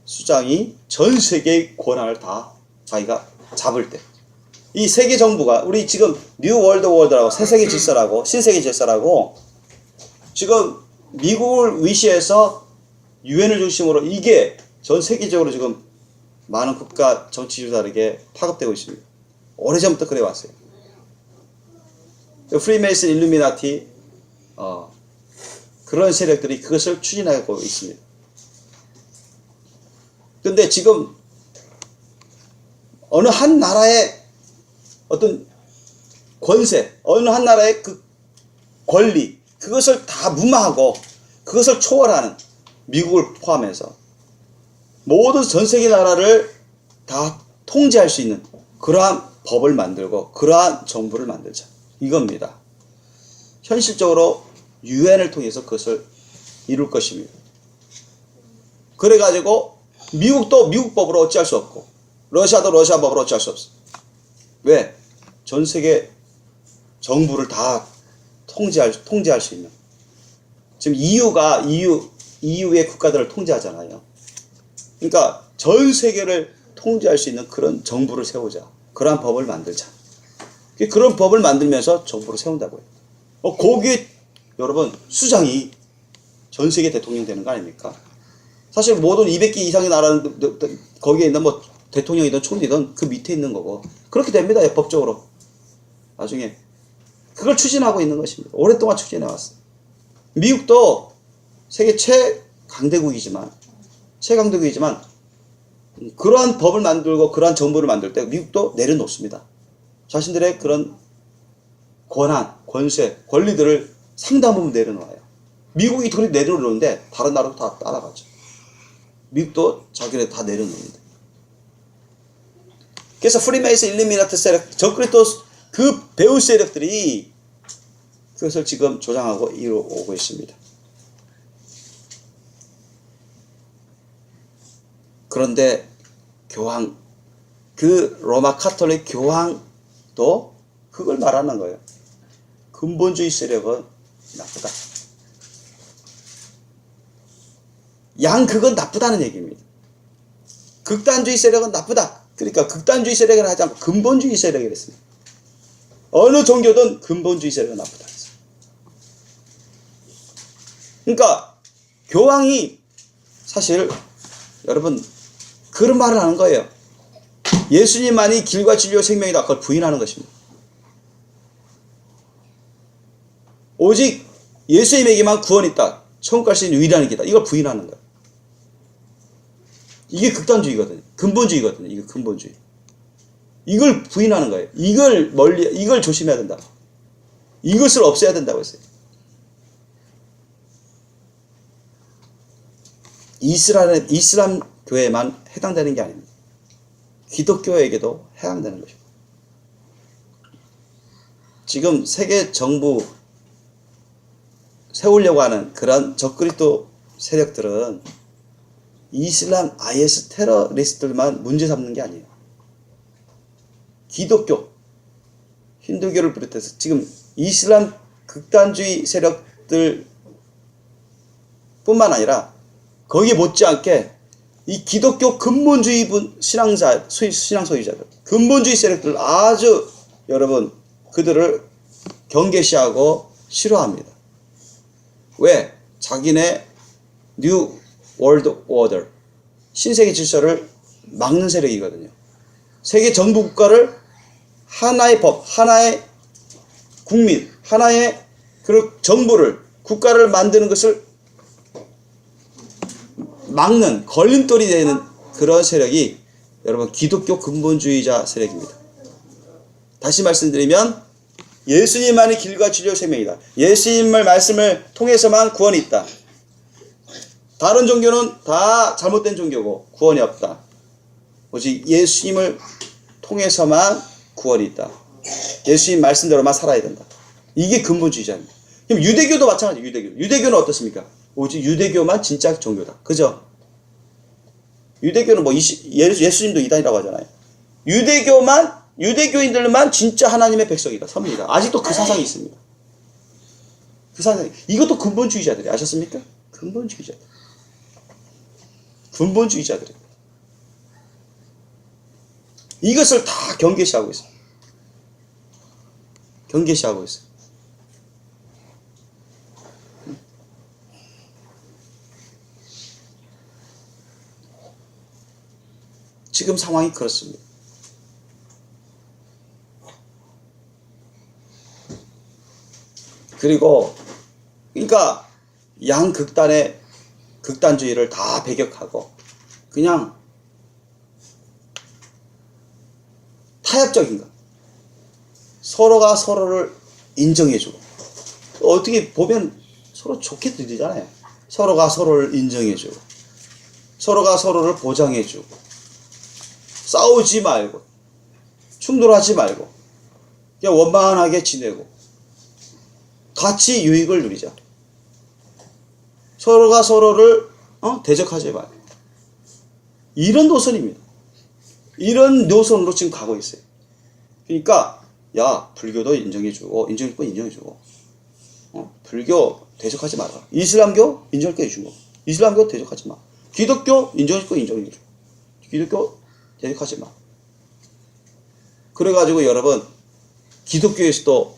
S1: 수장이 전 세계의 권한을 다 자기가 잡을 때. 이 세계 정부가 우리 지금 뉴 월드 워드라고 새 세계 질서라고 신세계 질서라고 지금 미국을 위시해서 유엔을 중심으로 이게 전 세계적으로 지금 많은 국가 정치 지도자에게 파급되고 있습니다. 오래전부터 그래 왔어요. 프리메이슨 일루미나티 그런 세력들이 그것을 추진하고 있습니다. 근데 지금 어느 한 나라의 어떤 권세, 어느 한 나라의 그 권리, 그것을 다 무마하고 그것을 초월하는 미국을 포함해서 모든 전 세계 나라를 다 통제할 수 있는 그러한 법을 만들고 그러한 정부를 만들자. 이겁니다. 현실적으로 유엔을 통해서 그것을 이룰 것입니다. 그래가지고 미국도 미국 법으로 어찌할 수 없고 러시아도 러시아 법으로 어찌할 수 없어. 왜? 전 세계 정부를 다 통제할 수 있는. 지금 EU의 국가들을 통제하잖아요. 그러니까 전 세계를 통제할 수 있는 그런 정부를 세우자. 그러한 법을 만들자. 그런 법을 만들면서 정부를 세운다고요. 거기에 여러분 수장이 전 세계 대통령 되는 거 아닙니까? 사실 모든 200개 이상의 나라는 거기에 있는 뭐 대통령이든 총리든 그 밑에 있는 거고 그렇게 됩니다. 법적으로. 나중에 그걸 추진하고 있는 것입니다. 오랫동안 추진해 왔어요. 미국도 세계 최강대국이지만 그러한 법을 만들고 그러한 정부를 만들 때 미국도 내려놓습니다. 자신들의 그런 권한, 권세, 권리들을 상당 부분 내려놓아요. 미국이 그렇게 내려놓는데 다른 나라도 다 따라가죠. 미국도 자기네 다 내려놓습니다. 그래서 프리메이슨 일루미나티 세력, 적그리스도 그 배후 세력들이 그것을 지금 조장하고 이루어오고 있습니다. 그런데 교황, 그 로마 카톨릭 교황도 그걸 말하는 거예요. 근본주의 세력은 나쁘다. 그건 나쁘다는 얘기입니다. 극단주의 세력은 나쁘다. 그러니까 극단주의 세력을 하지 않고 근본주의 세력이라 했습니다. 어느 종교든 근본주의 세력은 나쁘다. 그러니까 교황이 사실 여러분 그런 말을 하는 거예요. 예수님만이 길과 진리와 생명이다. 그걸 부인하는 것입니다. 오직 예수님에게만 구원이 있다. 천국 갈 수 있는 유일한 길이다. 이걸 부인하는 거예요. 이게 극단주의거든요. 근본주의거든요. 이게 근본주의. 이걸 부인하는 거예요. 이걸 조심해야 된다. 이것을 없애야 된다고 했어요. 이슬람 교회만 해당되는 게 아닙니다. 기독교에게도 해당되는 것입니다. 지금 세계 정부 세우려고 하는 그런 적그리스도 세력들은 이슬람 IS 테러리스트들만 문제 삼는 게 아니에요. 기독교, 힌두교를 비롯해서 지금 이슬람 극단주의 세력들 뿐만 아니라 거기에 못지않게 이 기독교 근본주의 신앙 소유자들, 근본주의 세력들 아주 여러분 그들을 경계시하고 싫어합니다. 왜? 자기네 뉴 월드 오더, 신세계 질서를 막는 세력이거든요. 세계 정부 국가를 하나의 법, 하나의 국민, 하나의 그 정부를, 국가를 만드는 것을 막는 걸림돌이 되는 그런 세력이 여러분 기독교 근본주의자 세력입니다. 다시 말씀드리면 예수님만이 길과 진리와 생명이다. 예수님의 말씀을 통해서만 구원이 있다. 다른 종교는 다 잘못된 종교고 구원이 없다. 오직 예수님을 통해서만 구원이 있다. 예수님 말씀대로만 살아야 된다. 이게 근본주의자입니다. 그럼 유대교도 마찬가지예요. 유대교는 어떻습니까? 오직 유대교만 진짜 종교다. 그죠? 유대교는 뭐 예수님도 이단이라고 하잖아요. 유대교인들만 진짜 하나님의 백성이다. 선입니다. 아직도 그 사상이 있습니다. 그 사상이. 이것도 근본주의자들이 아셨습니까? 근본주의자들이. 이것을 다 경계시하고 있어요. 지금 상황이 그렇습니다. 그리고 그러니까 양극단의 극단주의를 다 배격하고 그냥 타협적인 것. 서로가 서로를 인정해주고 어떻게 보면 서로 좋게 들리잖아요. 서로가 서로를 인정해주고 서로가 서로를 보장해주고 싸우지 말고 충돌하지 말고 그냥 원만하게 지내고 같이 유익을 누리자. 서로가 서로를 대적하지 말고 이런 노선입니다. 이런 노선으로 지금 가고 있어요. 그러니까 야 불교도 인정해주고 인정할 건 인정해주고 불교 대적하지 마라. 이슬람교 인정할 거 해주고 이슬람교 대적하지 마. 기독교 인정할 거 인정해주고 기독교 대적하지 마. 그래가지고 여러분 기독교에서도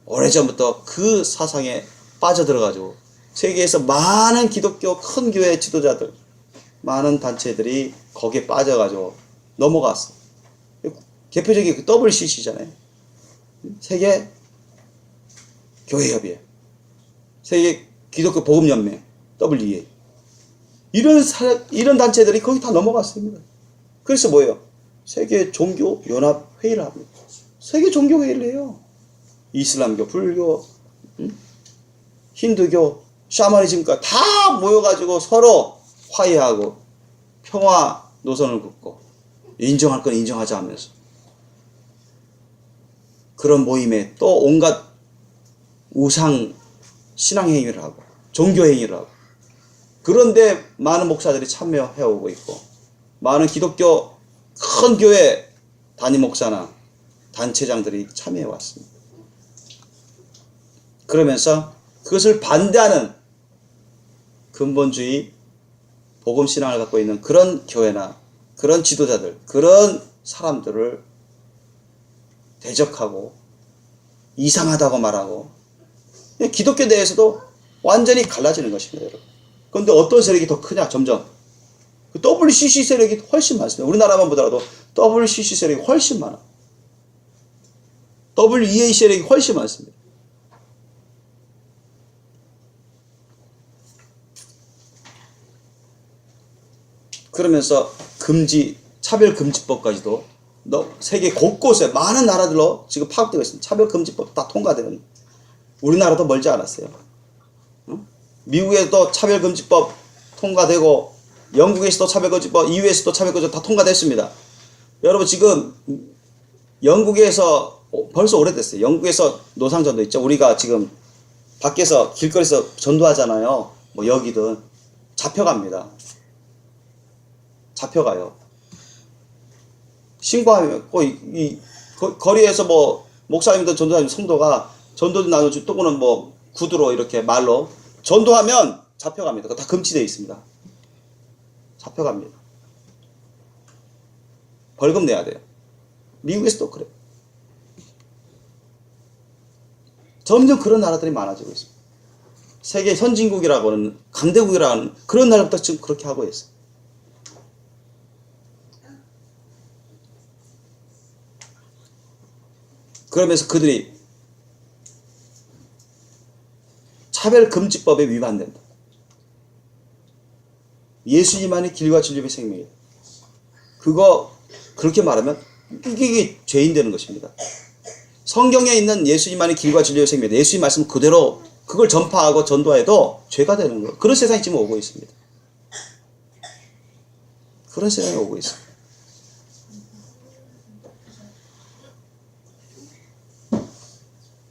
S1: 오래전부터 그 사상에 빠져들어가지고 세계에서 많은 기독교 큰 교회 지도자들 많은 단체들이 거기에 빠져가지고 넘어갔어. 대표적인 그 WCC잖아요. 세계 교회협의회, 세계 기독교 복음연맹 WEA 이런 단체들이 거기 다 넘어갔습니다. 그래서 뭐예요? 세계 종교 연합 회의를 합니다. 세계 종교 회의를 해요. 이슬람교, 불교, 힌두교, 샤머니즘까지 다 모여가지고 서로 화해하고 평화 노선을 긋고 인정할 건 인정하자 하면서 그런 모임에 또 온갖 우상 신앙 행위를 하고 종교 행위를 하고 그런데 많은 목사들이 참여해 오고 있고 많은 기독교 큰 교회 단임 목사나 단체장들이 참여해 왔습니다. 그러면서 그것을 반대하는 근본주의 복음신앙을 갖고 있는 그런 교회나 그런 지도자들, 그런 사람들을 대적하고 이상하다고 말하고 기독교 내에서도 완전히 갈라지는 것입니다. 여러분. 그런데 어떤 세력이 더 크냐 점점 그 WCC 세력이 훨씬 많습니다. 우리나라만 보더라도 WCC 세력이 훨씬 많아. WEA 세력이 훨씬 많습니다. 그러면서 차별금지법까지도 세계 곳곳에 많은 나라들로 지금 파급되고 있습니다. 차별금지법 다 통과되는. 우리나라도 멀지 않았어요. 미국에도 차별금지법 통과되고 영국에서도 차별금지법, EU에서도 차별금지법 다 통과됐습니다. 여러분 지금 영국에서 벌써 오래됐어요. 영국에서 노상전도 있죠. 우리가 지금 밖에서 길거리에서 전도하잖아요. 뭐 여기든 잡혀갑니다. 잡혀가요. 신고하면 거리에서 뭐 목사님들 전도하는 성도가 전도도 나누지 또는 뭐 구두로 이렇게 말로 전도하면 잡혀갑니다. 그거 다 금지되어 있습니다. 잡혀갑니다. 벌금 내야 돼요. 미국에서도 그래요. 점점 그런 나라들이 많아지고 있습니다. 세계 선진국이라고 하는 강대국이라고 하는 그런 나라부터 지금 그렇게 하고 있어요. 그러면서 그들이 차별금지법에 위반된다. 예수님만이 길과 진리의 생명이다. 그거 그렇게 말하면 이게 죄인 되는 것입니다. 성경에 있는 예수님만이 길과 진리의 생명이다. 예수님 말씀 그대로 그걸 전파하고 전도해도 죄가 되는 거예요. 그런 세상이 지금 오고 있습니다. 그런 세상이 오고 있습니다.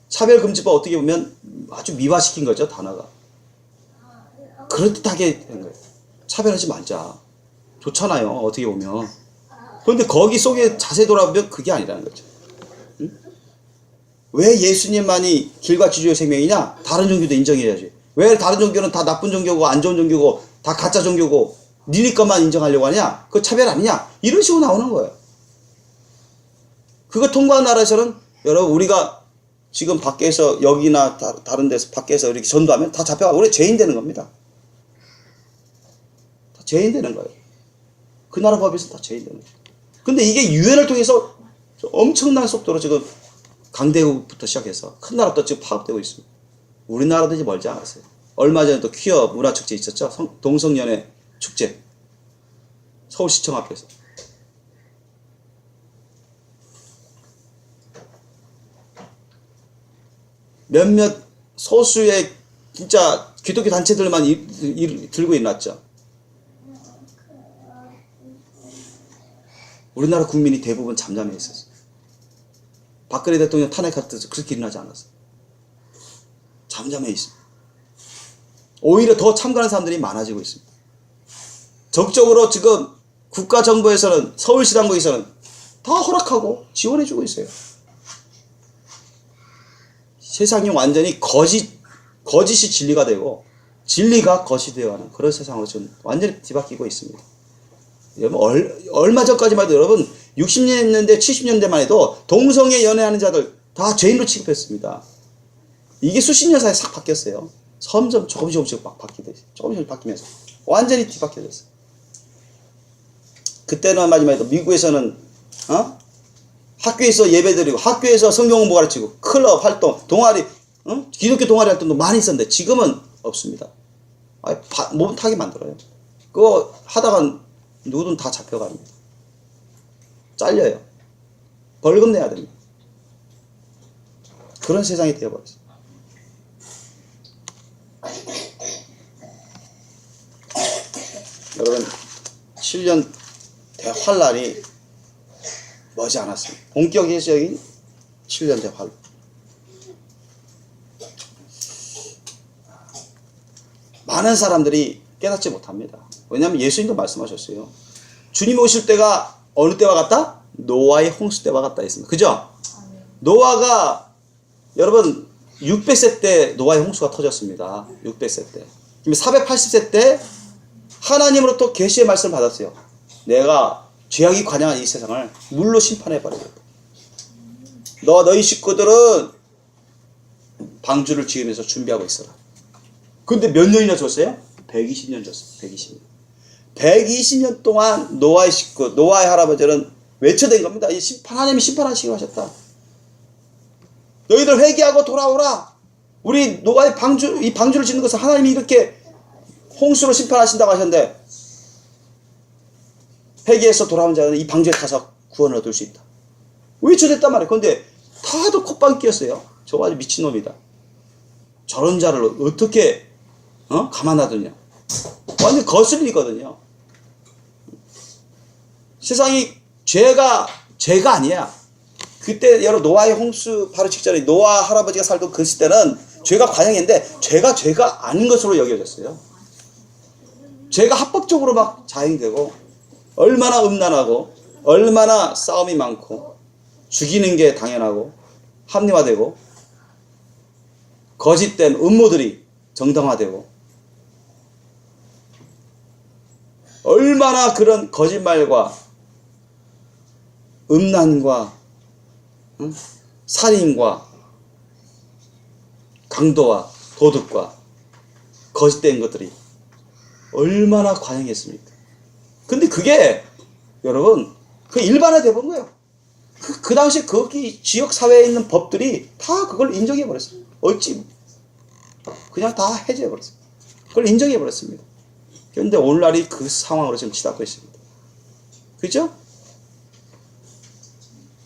S1: 차별금지법 어떻게 보면 아주 미화시킨 거죠, 단어가. 그럴듯하게 된 거예요. 차별하지 말자. 좋잖아요, 어떻게 보면. 그런데 거기 속에 자세히 돌아보면 그게 아니라는 거죠. 응? 왜 예수님만이 길과 지주의 생명이냐? 다른 종교도 인정해야지. 왜 다른 종교는 다 나쁜 종교고 안 좋은 종교고 다 가짜 종교고 니네 것만 인정하려고 하냐? 그거 차별 아니냐? 이런 식으로 나오는 거예요. 그거 통과한 나라에서는 여러분 우리가 지금 밖에서 여기나 다른 데서 밖에서 이렇게 전도하면 다 잡혀가고 우리 죄인 되는 겁니다. 다 죄인 되는 거예요. 그 나라 법에서 다 죄인 되는 거예요. 근데 이게 유엔을 통해서 엄청난 속도로 지금 강대국부터 시작해서 큰 나라도 지금 파업되고 있습니다. 우리나라도 이제 멀지 않았어요. 얼마 전에 또 퀴어 문화축제 있었죠. 동성연애 축제. 서울시청 앞에서. 몇몇 소수의 진짜 기독교 단체들만 들고 일어났죠. 우리나라 국민이 대부분 잠잠해 있었어요. 박근혜 대통령 탄핵할 때도 그렇게 일어나지 않았어요. 잠잠해 있습니다. 오히려 더 참가하는 사람들이 많아지고 있습니다. 적극적으로 지금 국가정부에서는 서울시당국에서는 다 허락하고 지원해주고 있어요. 세상이 완전히 거짓이 진리가 되고 진리가 거짓이 되어가는 그런 세상으로 지금 완전히 뒤바뀌고 있습니다. 여러분 얼마 전까지만 해도 여러분 60년대 70년대만 해도 동성애 연애하는 자들 다 죄인으로 취급했습니다. 이게 수십 년 사이에 싹 바뀌었어요. 점점 조금씩 막 조금씩 바뀌면서 완전히 뒤바뀌어졌어요. 그때는 마지막에 미국에서는 학교에서 예배드리고 학교에서 성경 공부 가르치고 클럽 활동, 동아리, 기독교 동아리 활동도 많이 있었는데 지금은 없습니다. 몸 타게 만들어요. 그거 하다가 누구든 다 잡혀갑니다. 잘려요. 벌금 내야 됩니다. 그런 세상이 되어버렸어요. 여러분 7년 대환란이 머지 않았습니다. 본격적인 7년 대환란. 많은 사람들이 깨닫지 못합니다. 왜냐하면 예수님도 말씀하셨어요. 주님 오실 때가 어느 때와 같다? 노아의 홍수 때와 같다 했습니다. 그죠? 노아가 여러분 600세 때 노아의 홍수가 터졌습니다. 600세 때. 480세 때 하나님으로부터 계시의 말씀을 받았어요. 내가 죄악이 관영한 이 세상을 물로 심판해버리겠다. 너희 식구들은 방주를 지으면서 준비하고 있어라. 근데 몇 년이나 줬어요? 120년 줬어요. 120년. 120년 동안 노아의 식구, 노아의 할아버지는 외쳐댄 겁니다. 하나님이 심판하시기로 하셨다. 너희들 회개하고 돌아오라. 우리 노아의 이 방주를 짓는 것은 하나님이 이렇게 홍수로 심판하신다고 하셨는데 회개해서 돌아온 자는 이 방주에 가서 구원을 얻을 수 있다. 외쳐댔단 말이에요. 그런데 다들 콧방귀 뀌었어요. 저거 아주 미친놈이다. 저런 자를 어떻게 가만 놔두냐. 완전 거슬리거든요. 세상이 죄가 아니야. 그때 여러 노아의 홍수 바로 직전에 노아 할아버지가 살던 그 시대는 죄가 관영인데 죄가 아닌 것으로 여겨졌어요. 죄가 합법적으로 막 자행되고 얼마나 음란하고 얼마나 싸움이 많고 죽이는 게 당연하고 합리화되고 거짓된 음모들이 정당화되고 얼마나 그런 거짓말과 음란과 살인과 강도와 도둑과 거짓된 것들이 얼마나 관영했습니까? 근데 그게 여러분 그 일반화돼 본 거예요. 그 당시 거기 지역 사회에 있는 법들이 다 그걸 인정해 버렸어요. 어찌 그냥 다 해제해 버렸어요. 그걸 인정해 버렸습니다. 그런데 오늘날이 그 상황으로 지금 치닫고 있습니다. 그죠?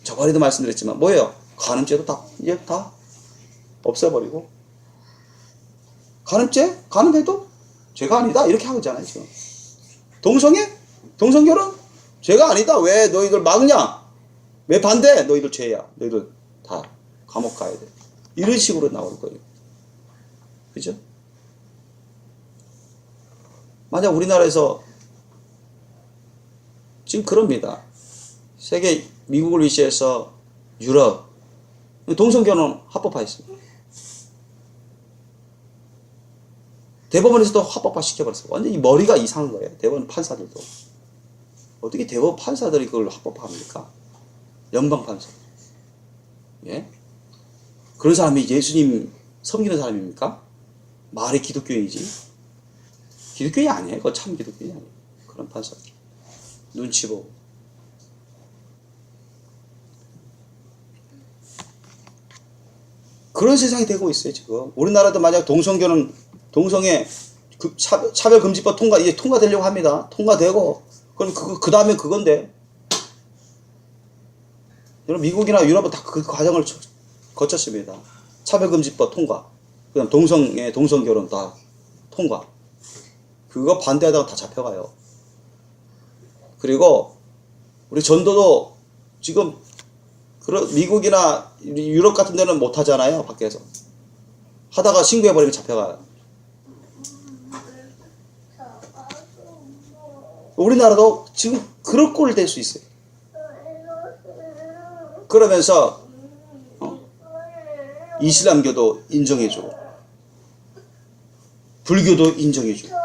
S1: 저번에도 말씀드렸지만 뭐예요? 간음죄도 이제 다 없애버리고 간음죄? 간음해도 죄가 아니다. 이렇게 하잖아요, 지금. 동성애? 동성결혼? 죄가 아니다. 왜 너희들 막냐? 왜 반대? 너희들 죄야. 너희들 다 감옥 가야 돼. 이런 식으로 나올 거예요. 그죠? 만약 우리나라에서 지금 그럽니다. 세계 미국을 위시해서 유럽 동성결혼 합법화했습니다. 대법원에서도 합법화 시켜버렸어요. 완전히 머리가 이상한 거예요. 대법원 판사들도. 어떻게 대법원 판사들이 그걸 합법화합니까? 연방 판사. 예? 그런 사람이 예수님 섬기는 사람입니까? 말이 기독교인이지. 기독교인이 아니에요. 그거 참 기독교인이 아니에요. 그런 판사들. 눈치 보고. 그런 세상이 되고 있어요, 지금. 우리나라도 만약 동성애 차별금지법 이제 통과되려고 합니다. 통과되고, 그럼 그 다음에 그건데. 여러분, 미국이나 유럽은 다 그 과정을 거쳤습니다. 차별금지법 통과. 그 다음 동성결혼 다 통과. 그거 반대하다가 다 잡혀가요. 그리고, 우리 전도도 지금, 미국이나 유럽 같은 데는 못 하잖아요, 밖에서. 하다가 신고해버리면 잡혀가요. 우리나라도 지금 그럴 꼴 될 수 있어요. 그러면서 이슬람교도 인정해주고 불교도 인정해주고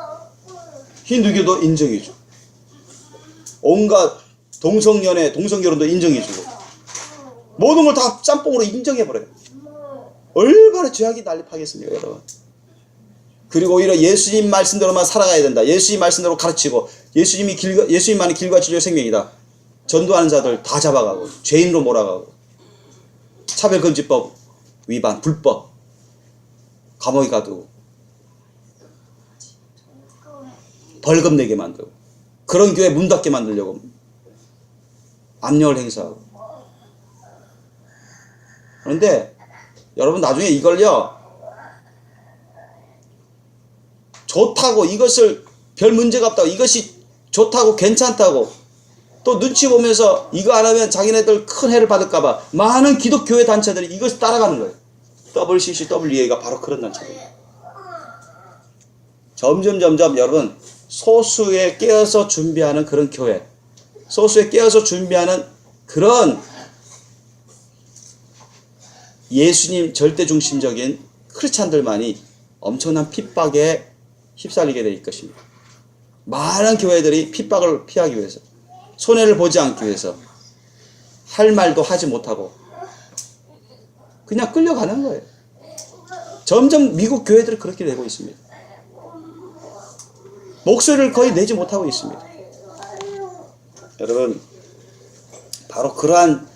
S1: 힌두교도 인정해주고 온갖 동성결혼도 인정해주고 모든 걸 다 짬뽕으로 인정해버려요. 얼마나 죄악이 난립하겠습니까, 여러분. 그리고 오히려 예수님 말씀대로만 살아가야 된다. 예수님 말씀대로 가르치고 예수님만이 길과 진리와 생명이다. 전도하는 자들 다 잡아가고 죄인으로 몰아가고 차별금지법 위반 불법 감옥에 가두고 벌금 내게 만들고 그런 교회 문 닫게 만들려고 압력을 행사하고. 그런데 여러분 나중에 이걸요 좋다고 이것을 별 문제가 없다고 이것이 좋다고 괜찮다고 또 눈치 보면서 이거 안 하면 자기네들 큰 해를 받을까봐 많은 기독교회 단체들이 이것을 따라가는 거예요. WCCWA가 바로 그런 단체들이에요. 점점 여러분 소수에 깨어서 준비하는 그런 교회, 소수에 깨어서 준비하는 그런 예수님 절대중심적인 크리스찬들만이 엄청난 핍박에 휩쓸리게 될 것입니다. 많은 교회들이 핍박을 피하기 위해서 손해를 보지 않기 위해서 할 말도 하지 못하고 그냥 끌려가는 거예요. 점점 미국 교회들이 그렇게 되고 있습니다. 목소리를 거의 내지 못하고 있습니다. 여러분 바로 그러한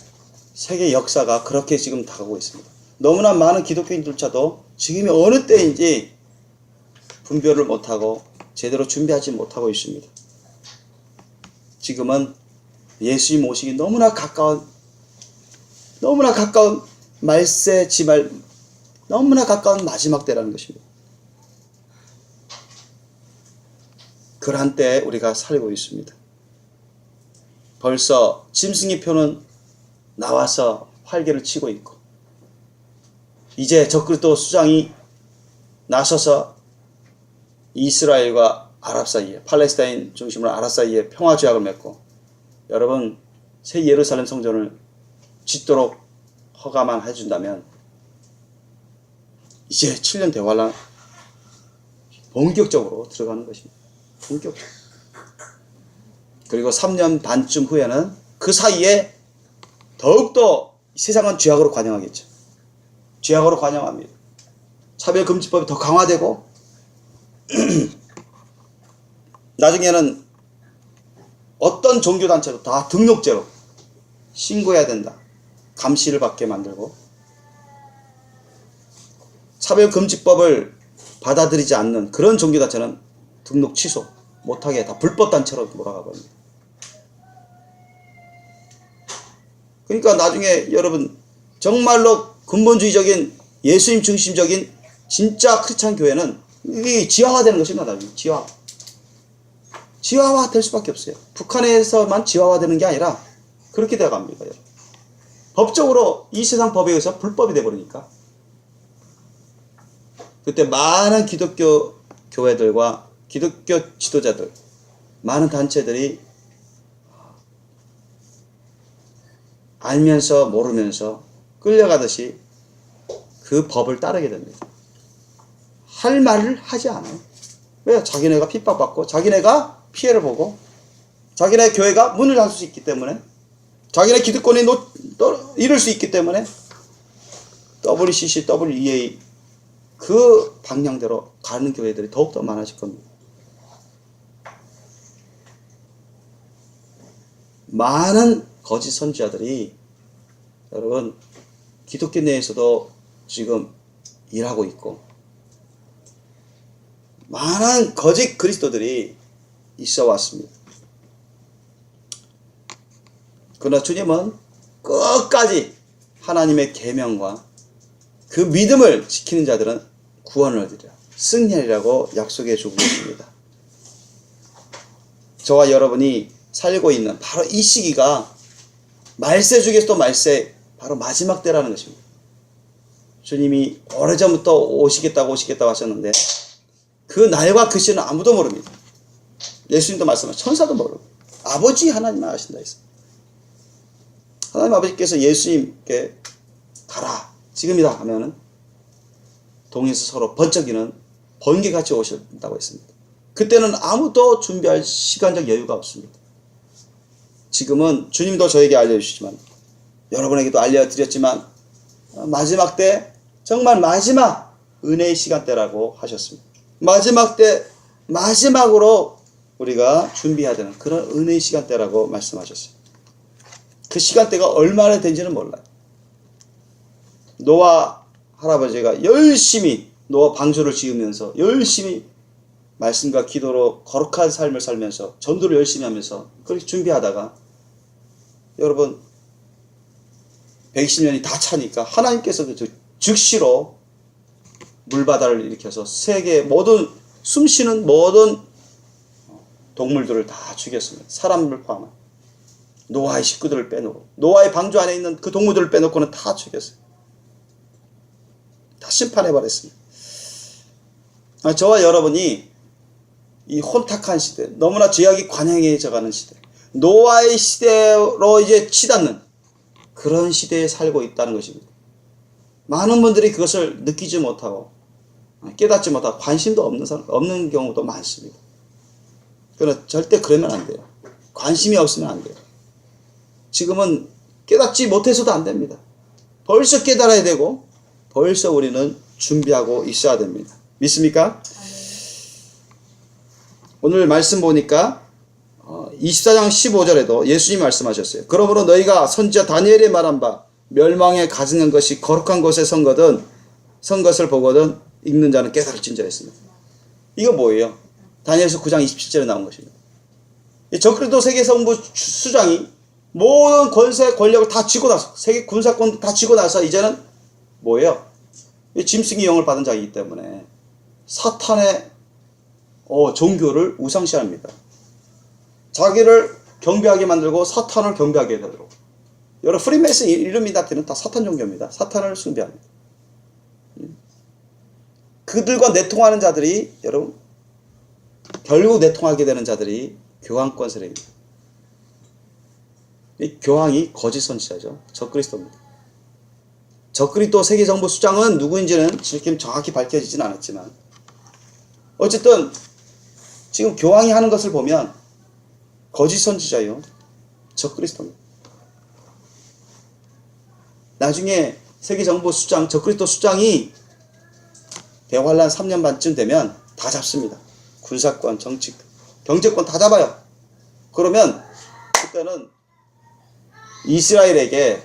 S1: 세계 역사가 그렇게 지금 다가오고 있습니다. 너무나 많은 기독교인들조차도 지금이 어느 때인지 분별을 못하고 제대로 준비하지 못하고 있습니다. 지금은 예수님 오시기 너무나 가까운 말세 지말 너무나 가까운 마지막 때라는 것입니다. 그러한 때에 우리가 살고 있습니다. 벌써 짐승의 표는 나와서 활개를 치고 있고 이제 적그리스도 수장이 나서서 이스라엘과 아랍 사이에 팔레스타인 중심으로 아랍 사이에 평화 조약을 맺고 여러분 새 예루살렘 성전을 짓도록 허가만 해준다면 이제 7년 대환란 본격적으로 들어가는 것입니다. 본격적으로. 그리고 3년 반쯤 후에는 그 사이에 더욱더 세상은 죄악으로 관영하겠죠. 죄악으로 관영합니다. 차별금지법이 더 강화되고 나중에는 어떤 종교단체도 다 등록제로 신고해야 된다. 감시를 받게 만들고 차별금지법을 받아들이지 않는 그런 종교단체는 등록 취소 못하게 다 불법단체로 몰아가 버립니다. 그러니까 나중에 여러분 정말로 근본주의적인 예수님 중심적인 진짜 크리스찬 교회는 이 지화화되는 것입니다. 나중에 지화화 될 수밖에 없어요. 북한에서만 지화화되는 게 아니라 그렇게 돼갑니다. 법적으로 이 세상 법에 의해서 불법이 돼버리니까. 그때 많은 기독교 교회들과 기독교 지도자들, 많은 단체들이 알면서 모르면서 끌려가듯이 그 법을 따르게 됩니다. 할 말을 하지 않아요. 왜? 자기네가 핍박받고 자기네가 피해를 보고 자기네 교회가 문을 닫을 수 있기 때문에 자기네 기득권이 잃을 수 있기 때문에 WCC, WEA 그 방향대로 가는 교회들이 더욱더 많아질 겁니다. 많은 거짓 선지자들이 여러분 기독교 내에서도 지금 일하고 있고 많은 거짓 그리스도들이 있어 왔습니다. 그러나 주님은 끝까지 하나님의 계명과 그 믿음을 지키는 자들은 구원을 얻으리라, 승리하리라고 약속해 주고 계십니다. 저와 여러분이 살고 있는 바로 이 시기가 말세 중에서도 말세 바로 마지막 때라는 것입니다. 주님이 오래전부터 오시겠다고 하셨는데 그 날과 그 시는 아무도 모릅니다. 예수님도 말씀하셨죠. 천사도 모르고 아버지 하나님만 아신다 했습니다. 하나님 아버지께서 예수님께 가라 지금이다 하면은 동에서 서로 번쩍이는 번개같이 오신다고 했습니다. 그때는 아무도 준비할 시간적 여유가 없습니다. 지금은 주님도 저에게 알려주시지만 여러분에게도 알려드렸지만 마지막 때 정말 마지막 은혜의 시간대라고 하셨습니다. 마지막 때 마지막으로 우리가 준비해야 되는 그런 은혜의 시간대라고 말씀하셨어요. 그 시간대가 얼마나 된지는 몰라요. 노아 할아버지가 열심히 노아 방주를 지으면서 열심히 말씀과 기도로 거룩한 삶을 살면서 전도를 열심히 하면서 그렇게 준비하다가 여러분 120년이 다 차니까 하나님께서 즉시로 물바다를 일으켜서 세계 모든 숨쉬는 모든 동물들을 다 죽였습니다. 사람을 포함한 노아의 식구들을 빼놓고 노아의 방주 안에 있는 그 동물들을 빼놓고는 다 죽였어요. 다 심판해버렸습니다. 저와 여러분이 이 혼탁한 시대, 너무나 죄악이 관영해져가는 시대, 노아의 시대로 이제 치닫는 그런 시대에 살고 있다는 것입니다. 많은 분들이 그것을 느끼지 못하고 깨닫지 못하고 관심도 없는 경우도 많습니다. 그러나 절대 그러면 안 돼요. 관심이 없으면 안 돼요. 지금은 깨닫지 못해서도 안 됩니다. 벌써 깨달아야 되고 벌써 우리는 준비하고 있어야 됩니다. 믿습니까? 오늘 말씀 보니까 24장 15절에도 예수님이 말씀하셨어요. 그러므로 너희가 선지자 다니엘이 말한 바 멸망에 가증한 것이 거룩한 곳에 선 것을 보거든 읽는 자는 깨달을진저 했습니다. 이거 뭐예요? 다니엘서 9장 27절에 나온 것입니다. 적그리스도 세계 성부 수장이 모든 권세 권력을 다 쥐고 나서 세계 군사권 다 쥐고 나서 이제는 뭐예요? 짐승의 영을 받은 자이기 때문에 사탄의 종교를 우상시합니다. 자기를 경배하게 만들고 사탄을 경배하게 되도록. 여러분 프리메이슨 이름이 닿기는 다 사탄 종교입니다. 사탄을 숭배합니다. 그들과 내통하는 자들이 여러분 결국 내통하게 되는 자들이 교황권 세력입니다. 이 교황이 거짓 선지자죠. 적그리스도입니다. 적그리스도 세계정부 수장은 누구인지는 지금 정확히 밝혀지진 않았지만 어쨌든 지금 교황이 하는 것을 보면 거짓 선지자요. 적그리스도입니다. 나중에 세계정부 수장, 적그리스도 수장이 대환란 3년 반쯤 되면 다 잡습니다. 군사권, 정치, 경제권 다 잡아요. 그러면 그때는 이스라엘에게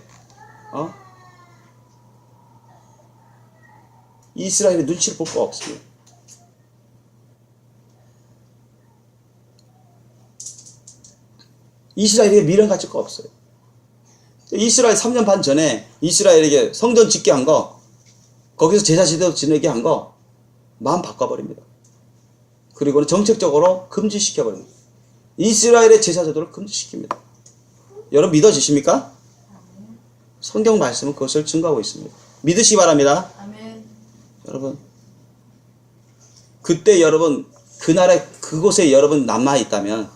S1: 이스라엘의 눈치를 볼 거 없습니다. 이스라엘에게 미련 가질 거 없어요. 이스라엘 3년 반 전에 이스라엘에게 성전 짓게 한 거, 거기서 제사 지내게 한 거 마음 바꿔버립니다. 그리고는 정책적으로 금지시켜버립니다. 이스라엘의 제사제도를 금지시킵니다. 여러분 믿어지십니까? 성경 말씀은 그것을 증거하고 있습니다. 믿으시기 바랍니다.
S2: 아멘.
S1: 여러분 그때 여러분 그날에 그곳에 여러분 남아있다면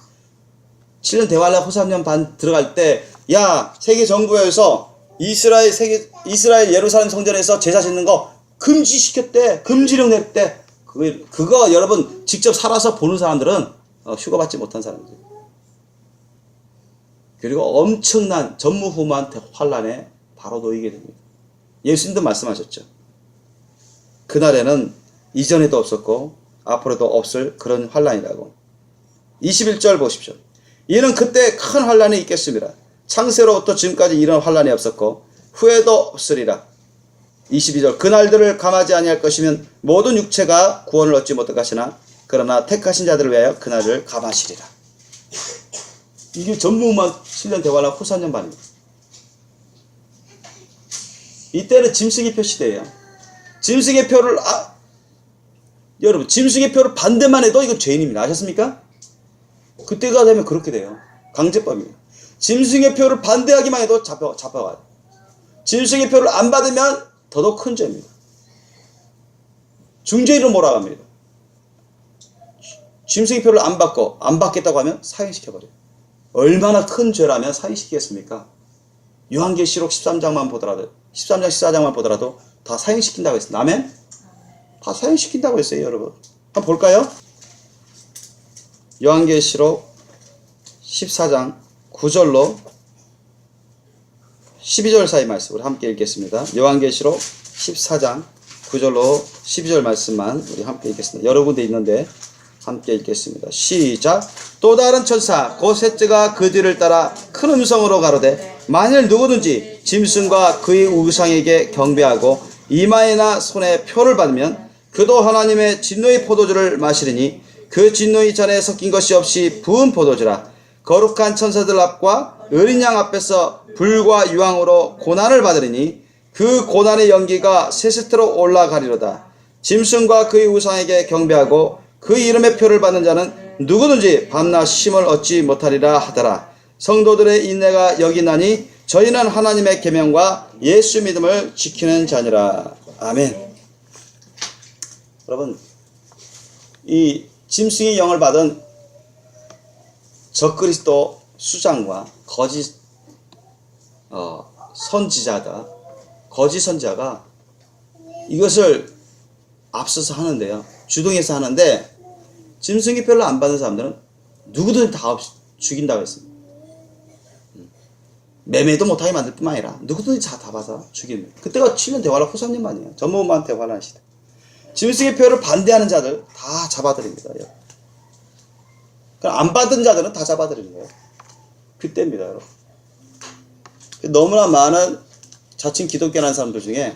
S1: 7년 대환란 후 3년 반 들어갈 때 야 세계 정부에서 이스라엘 예루살렘 성전에서 제사 짓는 거 금지시켰대. 금지령 냈대. 그거 여러분 직접 살아서 보는 사람들은 휴가받지 못한 사람들. 그리고 엄청난 전무후무한 환란에 바로 놓이게 됩니다. 예수님도 말씀하셨죠. 그날에는 이전에도 없었고 앞으로도 없을 그런 환란이라고. 21절 보십시오. 이는 그때 큰 환란이 있겠습니다. 창세로부터 지금까지 이런 환란이 없었고 후에도 없으리라. 22절 그날들을 감하지 아니할 것이면 모든 육체가 구원을 얻지 못할 것이나 그러나 택하신 자들을 위하여 그날을 감하시리라. 이게 전무후무한 7년 대환란 후 4년 반입니다. 이때는 짐승의 표 시대예요. 짐승의 표를 여러분 짐승의 표를 반대만 해도 이건 죄인입니다. 아셨습니까? 그때가 되면 그렇게 돼요. 강제법입니다. 짐승의 표를 반대하기만 해도 잡혀가요. 짐승의 표를 안 받으면 더더욱 큰 죄입니다. 중죄인으로 몰아갑니다. 짐승의 표를 안 받겠다고 하면 사형시켜버려요. 얼마나 큰 죄라면 사형시키겠습니까? 요한계시록 13장 14장만 보더라도 다 사형시킨다고 했어요. 아멘? 다 사형시킨다고 했어요, 여러분. 한번 볼까요? 요한계시록 14장 9절로 12절 사이 말씀을 함께 읽겠습니다. 요한계시록 14장 9절로 12절 말씀만 우리 함께 읽겠습니다. 여러 군데 있는데 함께 읽겠습니다. 시작. 또 다른 천사 곧 셋째가 그 뒤를 따라 큰 음성으로 가로되 만일 누구든지 짐승과 그의 우상에게 경배하고 이마에나 손에 표를 받으면 그도 하나님의 진노의 포도주를 마시리니 그 진노의 잔에 섞인 것이 없이 부은 포도주라. 거룩한 천사들 앞과 어린 양 앞에서 불과 유황으로 고난을 받으리니 그 고난의 연기가 세세토록 올라가리로다. 짐승과 그의 우상에게 경배하고 그 이름의 표를 받는 자는 누구든지 밤낮 쉼을 얻지 못하리라 하더라. 성도들의 인내가 여기 나니 저희는 하나님의 계명과 예수 믿음을 지키는 자니라. 아멘. 여러분 이 짐승의 영을 받은 적그리스도 수장과 거짓 거짓 선지자가 이것을 앞서서 하는데요. 주동해서 하는데 짐승의 표를 안 받는 사람들은 누구든 다 죽인다고 했습니다. 매매도 못하게 만들 뿐만 아니라 누구든지 다 받아 죽입니다. 그때가 7년 대환란 후 3년 만이에요. 전무후무한 대환란 시대. 짐승의 표를 반대하는 자들 다 잡아들입니다. 안 받은 자들은 다 잡아들이는 거예요. 그때입니다, 여러분. 너무나 많은 자칭 기독교라는 사람들 중에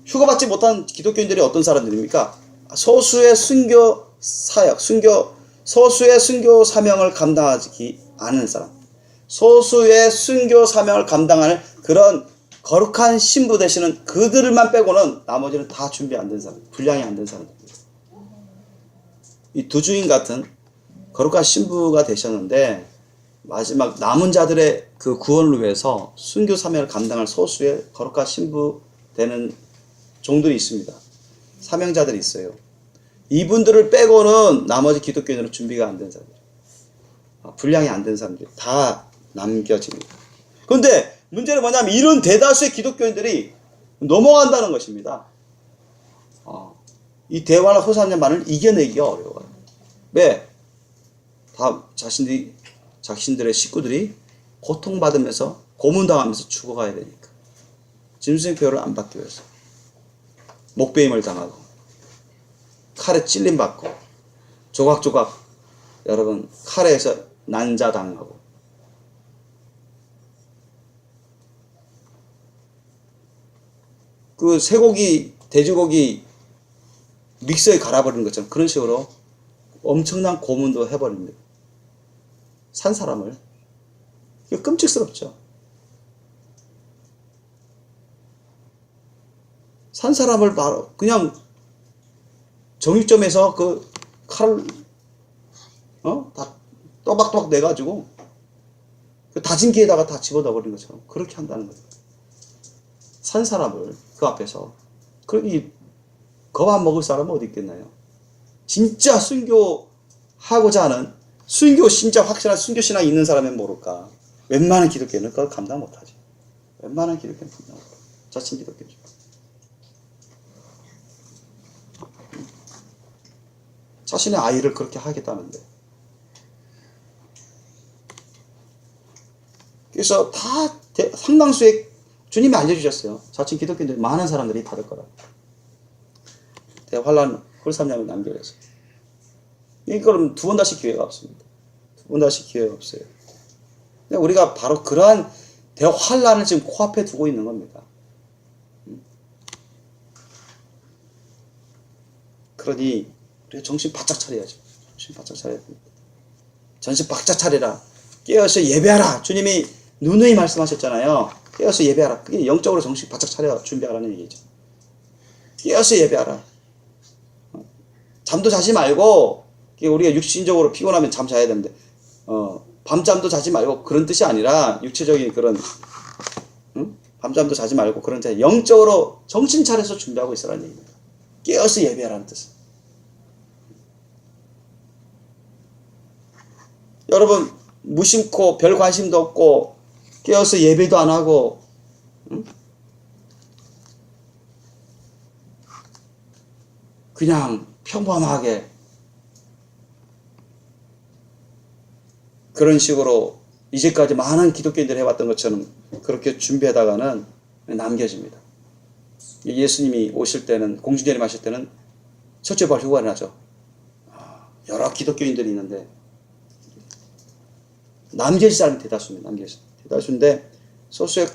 S1: 휴가받지 못한 기독교인들이 어떤 사람들입니까? 소수의 순교 사역, 소수의 순교 사명을 감당하지 않은 사람, 소수의 순교 사명을 감당하는 그런 거룩한 신부 되시는 그들만 빼고는 나머지는 다 준비 안 된 사람, 분량이 안 된 사람들입니다. 이 두 주인 같은 거룩한 신부가 되셨는데 마지막 남은 자들의 그 구원을 위해서 순교 사명을 감당할 소수의 거룩한 신부 되는 종들이 있습니다. 사명자들이 있어요. 이분들을 빼고는 나머지 기독교인들은 준비가 안 된 사람들, 분량이 안 된 사람들이 다 남겨집니다. 그런데 문제는 뭐냐면 이런 대다수의 기독교인들이 넘어간다는 것입니다. 이 대환란 후 3년 반을 이겨내기가 어려워요. 왜? 다 자신들의 식구들이 고통받으면서 고문당하면서 죽어가야 되니까. 짐승의 표를 안 받기 위해서 목베임을 당하고 칼에 찔림받고 조각조각 여러분 칼에서 난자당하고 그 쇠고기 돼지고기 믹서에 갈아버리는 것처럼 그런 식으로 엄청난 고문도 해버립니다. 산 사람을. 이거 끔찍스럽죠. 산 사람을 바로 그냥 정육점에서 그 칼을 다 또박또박 내가지고 그 다진 기에다가 다 집어넣어 버린 것처럼 그렇게 한다는 거죠. 산 사람을 그 앞에서 그러니 겁 안 먹을 사람은 어디 있겠나요? 진짜 순교하고자 하는 진짜 확실한 순교 신앙이 있는 사람은 모를까. 웬만한 기독교는 그걸 감당 못하지. 웬만한 기독교는 감당 못하지. 자칭 기독교죠. 자신의 아이를 그렇게 하겠다는데. 그래서 상당수의 주님이 알려주셨어요. 자칭 기독교인들 많은 사람들이 받을 거라고. 대환란 홀삼량을 남겨서. 이거는 두 번 다시 기회가 없습니다. 두 번 다시 기회가 없어요. 우리가 바로 그러한 대환란을 지금 코앞에 두고 있는 겁니다. 그러니 우리가 정신 바짝 차려야죠. 정신 바짝 차려야 됩니다. 정신 바짝 차리라. 깨어서 예배하라. 주님이 누누이 말씀하셨잖아요. 깨어서 예배하라. 그게 영적으로 정신 바짝 차려 준비하라는 얘기죠. 깨어서 예배하라. 잠도 자지 말고, 우리가 육신적으로 피곤하면 잠 자야 되는데, 밤잠도 자지 말고 그런 뜻이 아니라, 육체적인 그런, 밤잠도 자지 말고 그런 뜻이 아니라, 영적으로 정신 차려서 준비하고 있으라는 얘기입니다. 깨어서 예배하라는 뜻은. 여러분, 무심코 별 관심도 없고, 깨어서 예배도 안 하고, 그냥 평범하게 그런 식으로 이제까지 많은 기독교인들이 해왔던 것처럼 그렇게 준비하다가는 남겨집니다. 예수님이 오실 때는, 공중재림하실 때는 첫째 부활 휴관을 하죠. 여러 기독교인들이 있는데 남겨질 사람이 대다수입니다. 대다수인데 소수의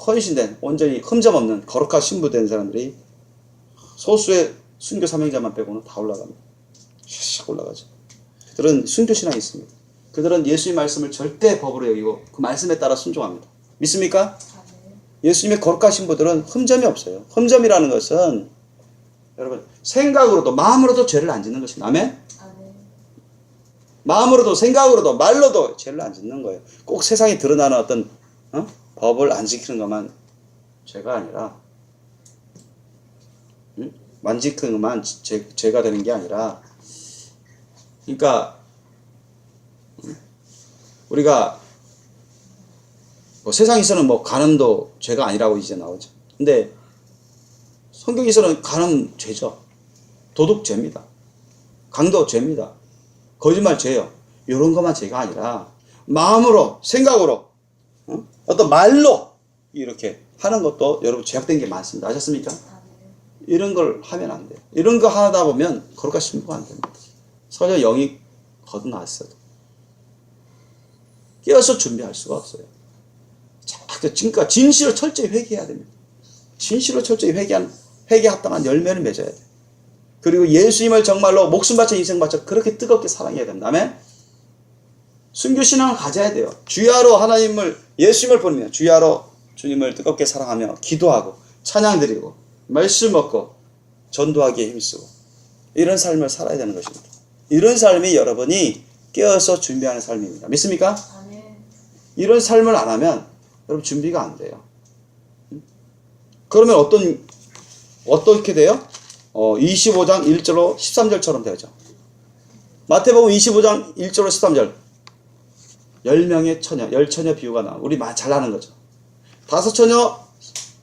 S1: 헌신된, 온전히 흠점 없는 거룩한 신부된 사람들이, 소수의 순교 사명자만 빼고는 다 올라갑니다. 샥 올라가죠. 그들은 순교 신앙이 있습니다. 그들은 예수의 말씀을 절대 법으로 여기고 그 말씀에 따라 순종합니다. 믿습니까? 예수님의 거룩한 신부들은 흠점이 없어요. 흠점이라는 것은 여러분 생각으로도 마음으로도 죄를 안 짓는 것입니다. 아멘? 마음으로도 생각으로도 말로도 죄를 안 짓는 거예요. 꼭 세상에 드러나는 어떤 법을 안 지키는 것만 죄가 아니라, 안 지키는 것만 죄가 되는 게 아니라, 그러니까 우리가 세상에서는 간음도 죄가 아니라고 이제 나오죠. 근데 성경에서는 간음 죄죠. 도둑 죄입니다. 강도 죄입니다. 거짓말 죄요. 이런 것만 죄가 아니라 마음으로, 생각으로, 어떤 말로 이렇게 하는 것도 여러분 죄악된 게 많습니다. 아셨습니까? 이런 걸 하면 안 돼요. 이런 거 하다 보면 거룩한 신부가 안 됩니다. 서려 영이 거듭났어도 깨어서 준비할 수가 없어요. 그러니까 진실을 철저히 회개해야 됩니다. 진실을 철저히 회개 합당한 열매를 맺어야 돼요. 그리고 예수님을 정말로 목숨 바쳐 인생 바쳐 그렇게 뜨겁게 사랑해야 됩니다. 아멘? 순교신앙을 가져야 돼요. 주야로 하나님을, 예수님을 보며 주야로 주님을 뜨겁게 사랑하며 기도하고 찬양 드리고 말씀 먹고 전도하기에 힘쓰고 이런 삶을 살아야 되는 것입니다. 이런 삶이 여러분이 깨어서 준비하는 삶입니다. 믿습니까? 이런 삶을 안 하면 여러분 준비가 안 돼요. 그러면 어떻게 돼요? 25장 1절로 13절처럼 되죠. 마태복음 25장 1절로 13절 10명의 처녀, 10처녀 비유가 나와. 우리 잘 아는 거죠. 5처녀,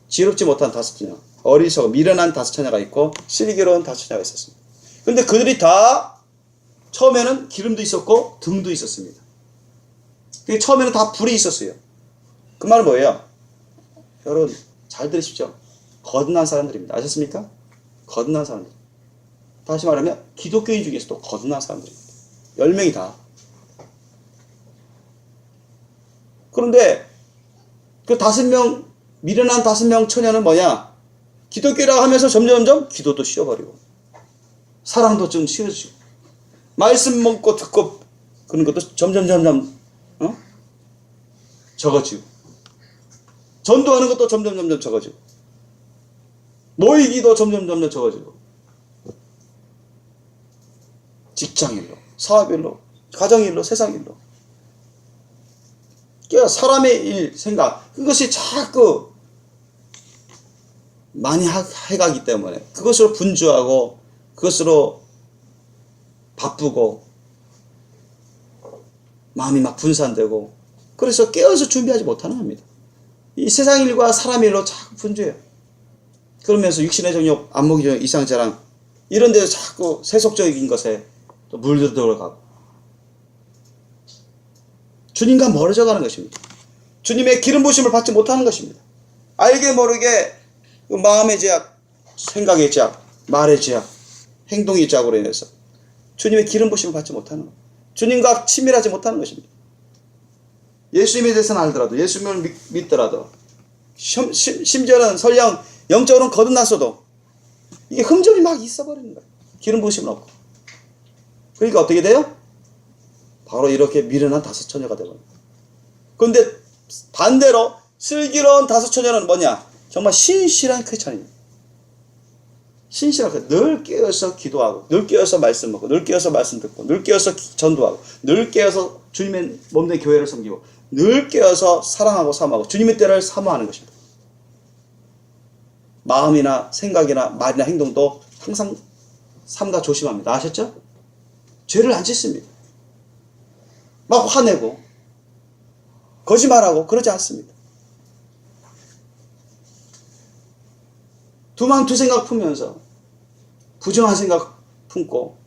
S1: 지혜롭지 못한 5처녀, 어리석어 미련한 5처녀가 있고 슬기로운 5처녀가 있었습니다. 근데 그들이 다 처음에는 기름도 있었고 등도 있었습니다. 처음에는 다 불이 있었어요. 그 말은 뭐예요? 여러분 잘 들으십시오. 거듭난 사람들입니다. 아셨습니까? 거듭난 사람들. 다시 말하면 기독교인 중에서도 거듭난 사람들입니다. 10명이 다. 그런데 그 5명, 미련한 5명 처녀는 뭐냐? 기독교라고 하면서 점점 기도도 쉬어버리고 사랑도 좀 쉬어지고 말씀 먹고 듣고 그런 것도 점점 적어지고 전도하는 것도 점점 적어지고 모이기도 점점 적어지고 직장일로, 사업일로, 가정일로, 세상일로. 그러니까 사람의 일, 생각, 그것이 자꾸 많이 해가기 때문에 그것으로 분주하고 그것으로 바쁘고 마음이 막 분산되고 그래서 깨어서 준비하지 못하는 겁니다. 이 세상 일과 사람 일로 자꾸 분주해요. 그러면서 육신의 정욕, 안목의 정욕, 이상자랑 이런 데서 자꾸 세속적인 것에 또 물들어가고 주님과 멀어져 가는 것입니다. 주님의 기름 부심을 받지 못하는 것입니다. 알게 모르게 그 마음의 죄악, 생각의 죄악, 말의 죄악, 행동의 죄악으로 인해서 주님의 기름 부심을 받지 못하는 것. 주님과 친밀하지 못하는 것입니다. 예수님에 대해서는 알더라도, 예수님을 믿더라도, 심지어는 설령 영적으로는 거듭났어도 이게 흠집이 막 있어버리는 거예요. 기름 부심은 없고. 그러니까 어떻게 돼요? 바로 이렇게 미련한 다섯 처녀가 되거든요. 그런데 반대로 슬기로운 다섯 처녀는 뭐냐? 정말 신실한 크리스찬입니다. 신실하게 늘 깨어서 기도하고, 늘 깨어서 말씀 먹고, 늘 깨어서 말씀 듣고, 늘 깨어서 전도하고, 늘 깨어서 주님의 몸된 교회를 섬기고, 늘 깨어서 사랑하고 사모하고 주님의 때를 사모하는 것입니다. 마음이나 생각이나 말이나 행동도 항상 삼가 조심합니다. 아셨죠? 죄를 안 짓습니다. 막 화내고 거짓말하고 그러지 않습니다. 두 마음 두 생각 품면서 부정한 생각 품고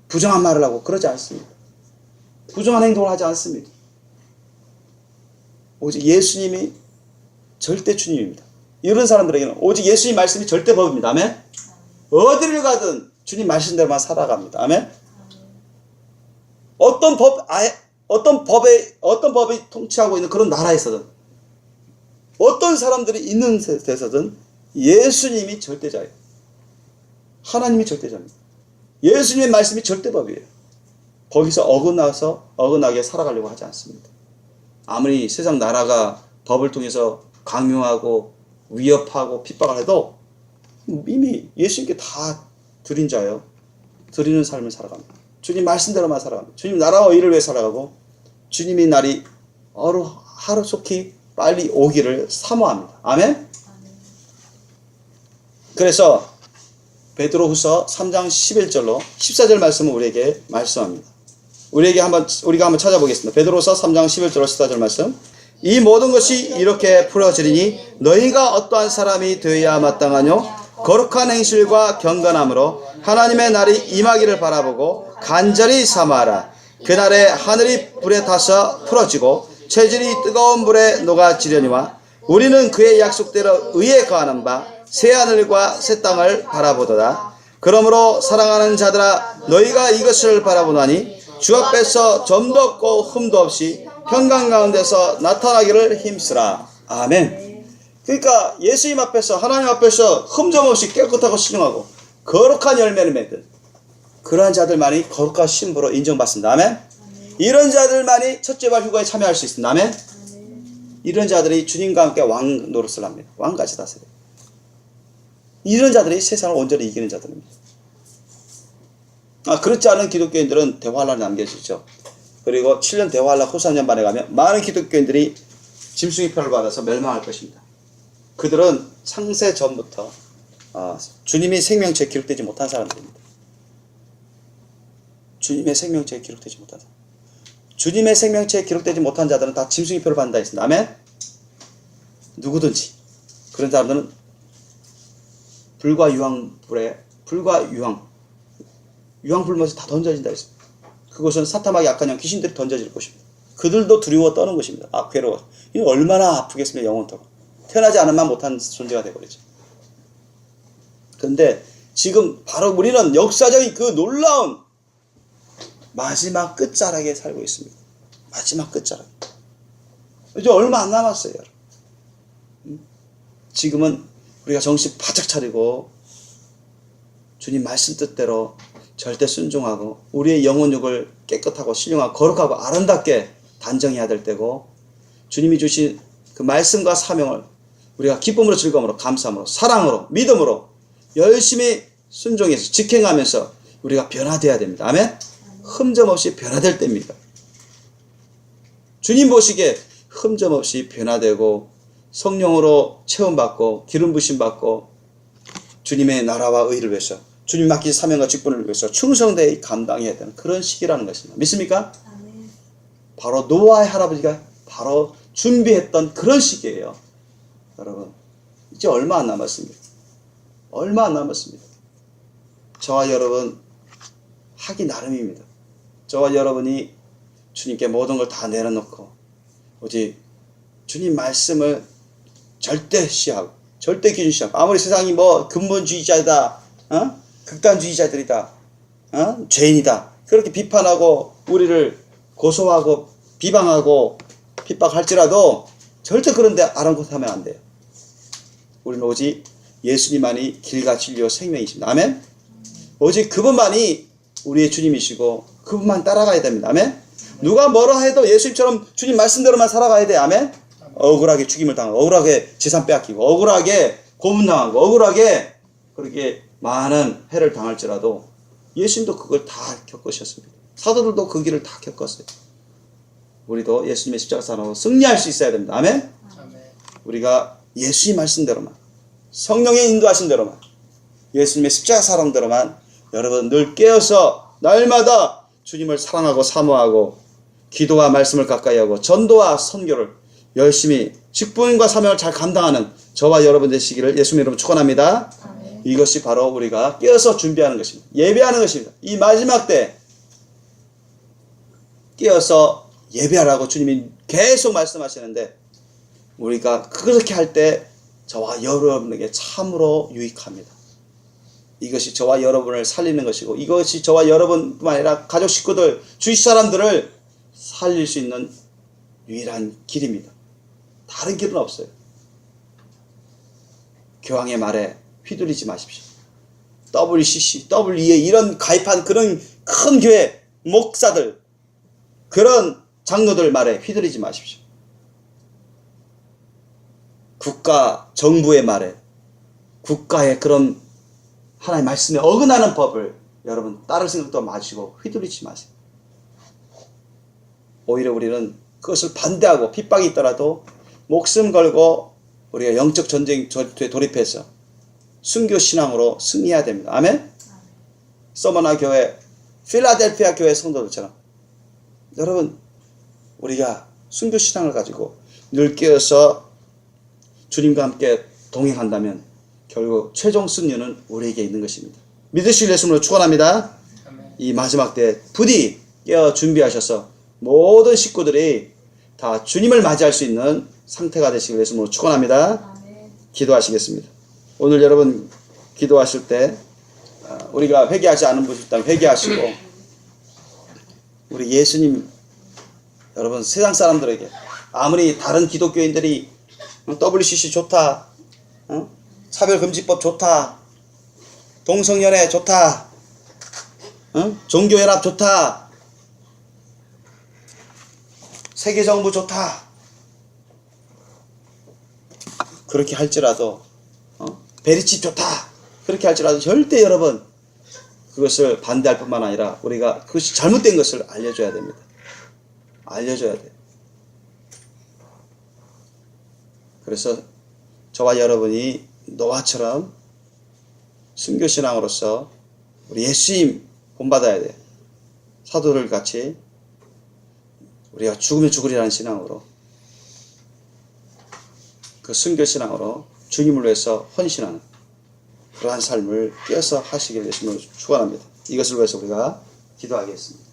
S1: 부정한 말을 하고 그러지 않습니다. 부정한 행동을 하지 않습니다. 오직 예수님이 절대 주님입니다. 이런 사람들에게는 오직 예수님 말씀이 절대 법입니다. 아멘. 어디를 가든 주님 말씀대로만 살아갑니다. 아멘. 어떤 법이 통치하고 있는 그런 나라에서든 어떤 사람들이 있는 데서든 예수님이 절대자예요. 하나님이 절대자입니다. 예수님의 말씀이 절대법이에요. 거기서 어긋나게 살아가려고 하지 않습니다. 아무리 세상 나라가 법을 통해서 강요하고 위협하고 핍박을 해도 이미 예수님께 다 드린 자예요. 드리는 삶을 살아갑니다. 주님 말씀대로만 살아갑니다. 주님 나라와 의를 위해 살아가고 주님의 날이 하루속히 빨리 오기를 사모합니다. 아멘? 그래서 베드로후서 3장 11절로 14절 말씀을 우리에게 말씀합니다. 우리가 한번 찾아보겠습니다. 베드로후서 3장 11절로 14절 말씀. 이 모든 것이 이렇게 풀어지리니 너희가 어떠한 사람이 되어야 마땅하뇨? 거룩한 행실과 경건함으로 하나님의 날이 임하기를 바라보고 간절히 사모하라. 그날에 하늘이 불에 타서 풀어지고 체질이 뜨거운 불에 녹아지려니와 우리는 그의 약속대로 의에 거하는 바 새하늘과 새 땅을 바라보도다. 그러므로 사랑하는 자들아 너희가 이것을 바라보나니 주 앞에서 점도 없고 흠도 없이 평강 가운데서 나타나기를 힘쓰라. 아멘. 그러니까 예수님 앞에서 하나님 앞에서 흠점 없이 깨끗하고 신령하고 거룩한 열매를 맺는 그러한 자들만이 거룩한 신부로 인정받습니다. 아멘. 이런 자들만이 첫째발 휴가에 참여할 수 있습니다. 아멘. 이런 자들이 주님과 함께 왕 노릇을 합니다. 왕같이 다스려요. 이런 자들이 세상을 온전히 이기는 자들입니다. 그렇지 않은 기독교인들은 대환란에 남겨지죠. 그리고 7년 대환란 후 3년 만에 가면 많은 기독교인들이 짐승의 표를 받아서 멸망할 것입니다. 그들은 창세 전부터 주님의 생명체에 기록되지 못한 사람들입니다. 주님의 생명체에 기록되지 못한 사람. 주님의 생명체에 기록되지 못한 자들은 다 짐승의 표를 받는다 했습니다. 아멘? 누구든지 그런 사람들은 불과 유황불에 유황불못에 다 던져진다 했습니다. 그것은 사탄마귀 악한 영 귀신들이 던져질 것입니다. 그들도 두려워 떠는 것입니다. 괴로워. 이거 얼마나 아프겠습니까? 영혼토록. 태어나지 않으면 못한 존재가 되어버리죠. 그런데 지금 바로 우리는 역사적인 그 놀라운 마지막 끝자락에 살고 있습니다. 마지막 끝자락. 이제 얼마 안 남았어요, 여러분. 지금은 우리가 정신 바짝 차리고 주님 말씀 뜻대로 절대 순종하고 우리의 영혼육을 깨끗하고 신령하고 거룩하고 아름답게 단정해야 될 때고 주님이 주신 그 말씀과 사명을 우리가 기쁨으로 즐거움으로 감사함으로 사랑으로 믿음으로 열심히 순종해서 직행하면서 우리가 변화되어야 됩니다. 아멘. 흠점 없이 변화될 때입니다. 주님 보시기에 흠점 없이 변화되고 성령으로 체험받고 기름 부심 받고 주님의 나라와 의를 위해서 주님 맡긴 사명과 직분을 위해서 충성되이 감당해야 되는 그런 시기라는 것입니다. 믿습니까?
S2: 아멘.
S1: 바로 노아의 할아버지가 바로 준비했던 그런 시기예요. 여러분 이제 얼마 안 남았습니다. 얼마 안 남았습니다. 저와 여러분 하기 나름입니다. 저와 여러분이 주님께 모든 걸 다 내려놓고 오직 주님 말씀을 절대 시하고 절대 기준시하고 아무리 세상이 뭐 근본주의자다 극단주의자들이다 죄인이다 그렇게 비판하고 우리를 고소하고 비방하고 핍박할지라도 절대 그런데 아랑곳하면 안 돼요. 우리는 오직 예수님만이 길과 진리와 생명이십니다. 아멘. 오직 그분만이 우리의 주님이시고 그분만 따라가야 됩니다. 아멘. 누가 뭐라 해도 예수님처럼 주님 말씀대로만 살아가야 돼. 아멘. 억울하게 죽임을 당하고 억울하게 재산 빼앗기고 억울하게 고문당하고 억울하게 그렇게 많은 해를 당할지라도 예수님도 그걸 다 겪으셨습니다. 사도들도 그 길을 다 겪었어요. 우리도 예수님의 십자가 사랑으로 승리할 수 있어야 됩니다. 아멘. 우리가 예수님 말씀대로만 성령의 인도하신 대로만 예수님의 십자가 사랑대로만 여러분 늘 깨어서 날마다 주님을 사랑하고 사모하고 기도와 말씀을 가까이 하고 전도와 선교를 열심히 직분과 사명을 잘 감당하는 저와 여러분 되시기를 예수님 이름으로 축원합니다.
S2: 아멘.
S1: 이것이 바로 우리가 깨어서 준비하는 것입니다. 예배하는 것입니다. 이 마지막 때 깨어서 예배하라고 주님이 계속 말씀하시는데 우리가 그렇게 할 때 저와 여러분에게 참으로 유익합니다. 이것이 저와 여러분을 살리는 것이고 이것이 저와 여러분뿐만 아니라 가족 식구들 주위 사람들을 살릴 수 있는 유일한 길입니다. 다른 길은 없어요. 교황의 말에 휘둘리지 마십시오. WCC, WEA 이런 가입한 그런 큰 교회 목사들 그런 장로들 말에 휘둘리지 마십시오. 국가 정부의 말에 국가의 그런 하나님의 말씀에 어긋나는 법을 여러분 따를 생각도 마시고 휘둘리지 마세요. 오히려 우리는 그것을 반대하고 핍박이 있더라도 목숨 걸고 우리가 영적 전쟁 전투에 돌입해서 순교 신앙으로 승리해야 됩니다. 아멘. 서머나 교회, 필라델피아 교회 성도들처럼 여러분 우리가 순교 신앙을 가지고 늘 깨어서 주님과 함께 동행한다면 결국 최종 승리는 우리에게 있는 것입니다. 믿으실 예수님으로 축원합니다. 이 마지막 때 부디 깨어 준비하셔서 모든 식구들이 다 주님을 맞이할 수 있는 상태가 되시길 예수님으로 축원합니다. 기도하시겠습니다. 오늘 여러분 기도하실 때 우리가 회개하지 않은 분이 있다면 회개하시고 우리 예수님 여러분 세상 사람들에게 아무리 다른 기독교인들이 WCC 좋다 차별금지법 좋다 동성연애 좋다 종교연합 좋다 세계정부 좋다 그렇게 할지라도 베리칩 좋다 그렇게 할지라도 절대 여러분 그것을 반대할 뿐만 아니라 우리가 그것이 잘못된 것을 알려줘야 됩니다. 알려줘야 돼요. 그래서 저와 여러분이 노아처럼 순교신앙으로서 우리 예수님 본받아야 돼요. 사도들 같이 우리가 죽으면 죽으리라는 신앙으로 그 순교신앙으로 주님을 위해서 헌신하는 그러한 삶을 깨어서 하시길 예수님으로 축원합니다. 이것을 위해서 우리가 기도하겠습니다.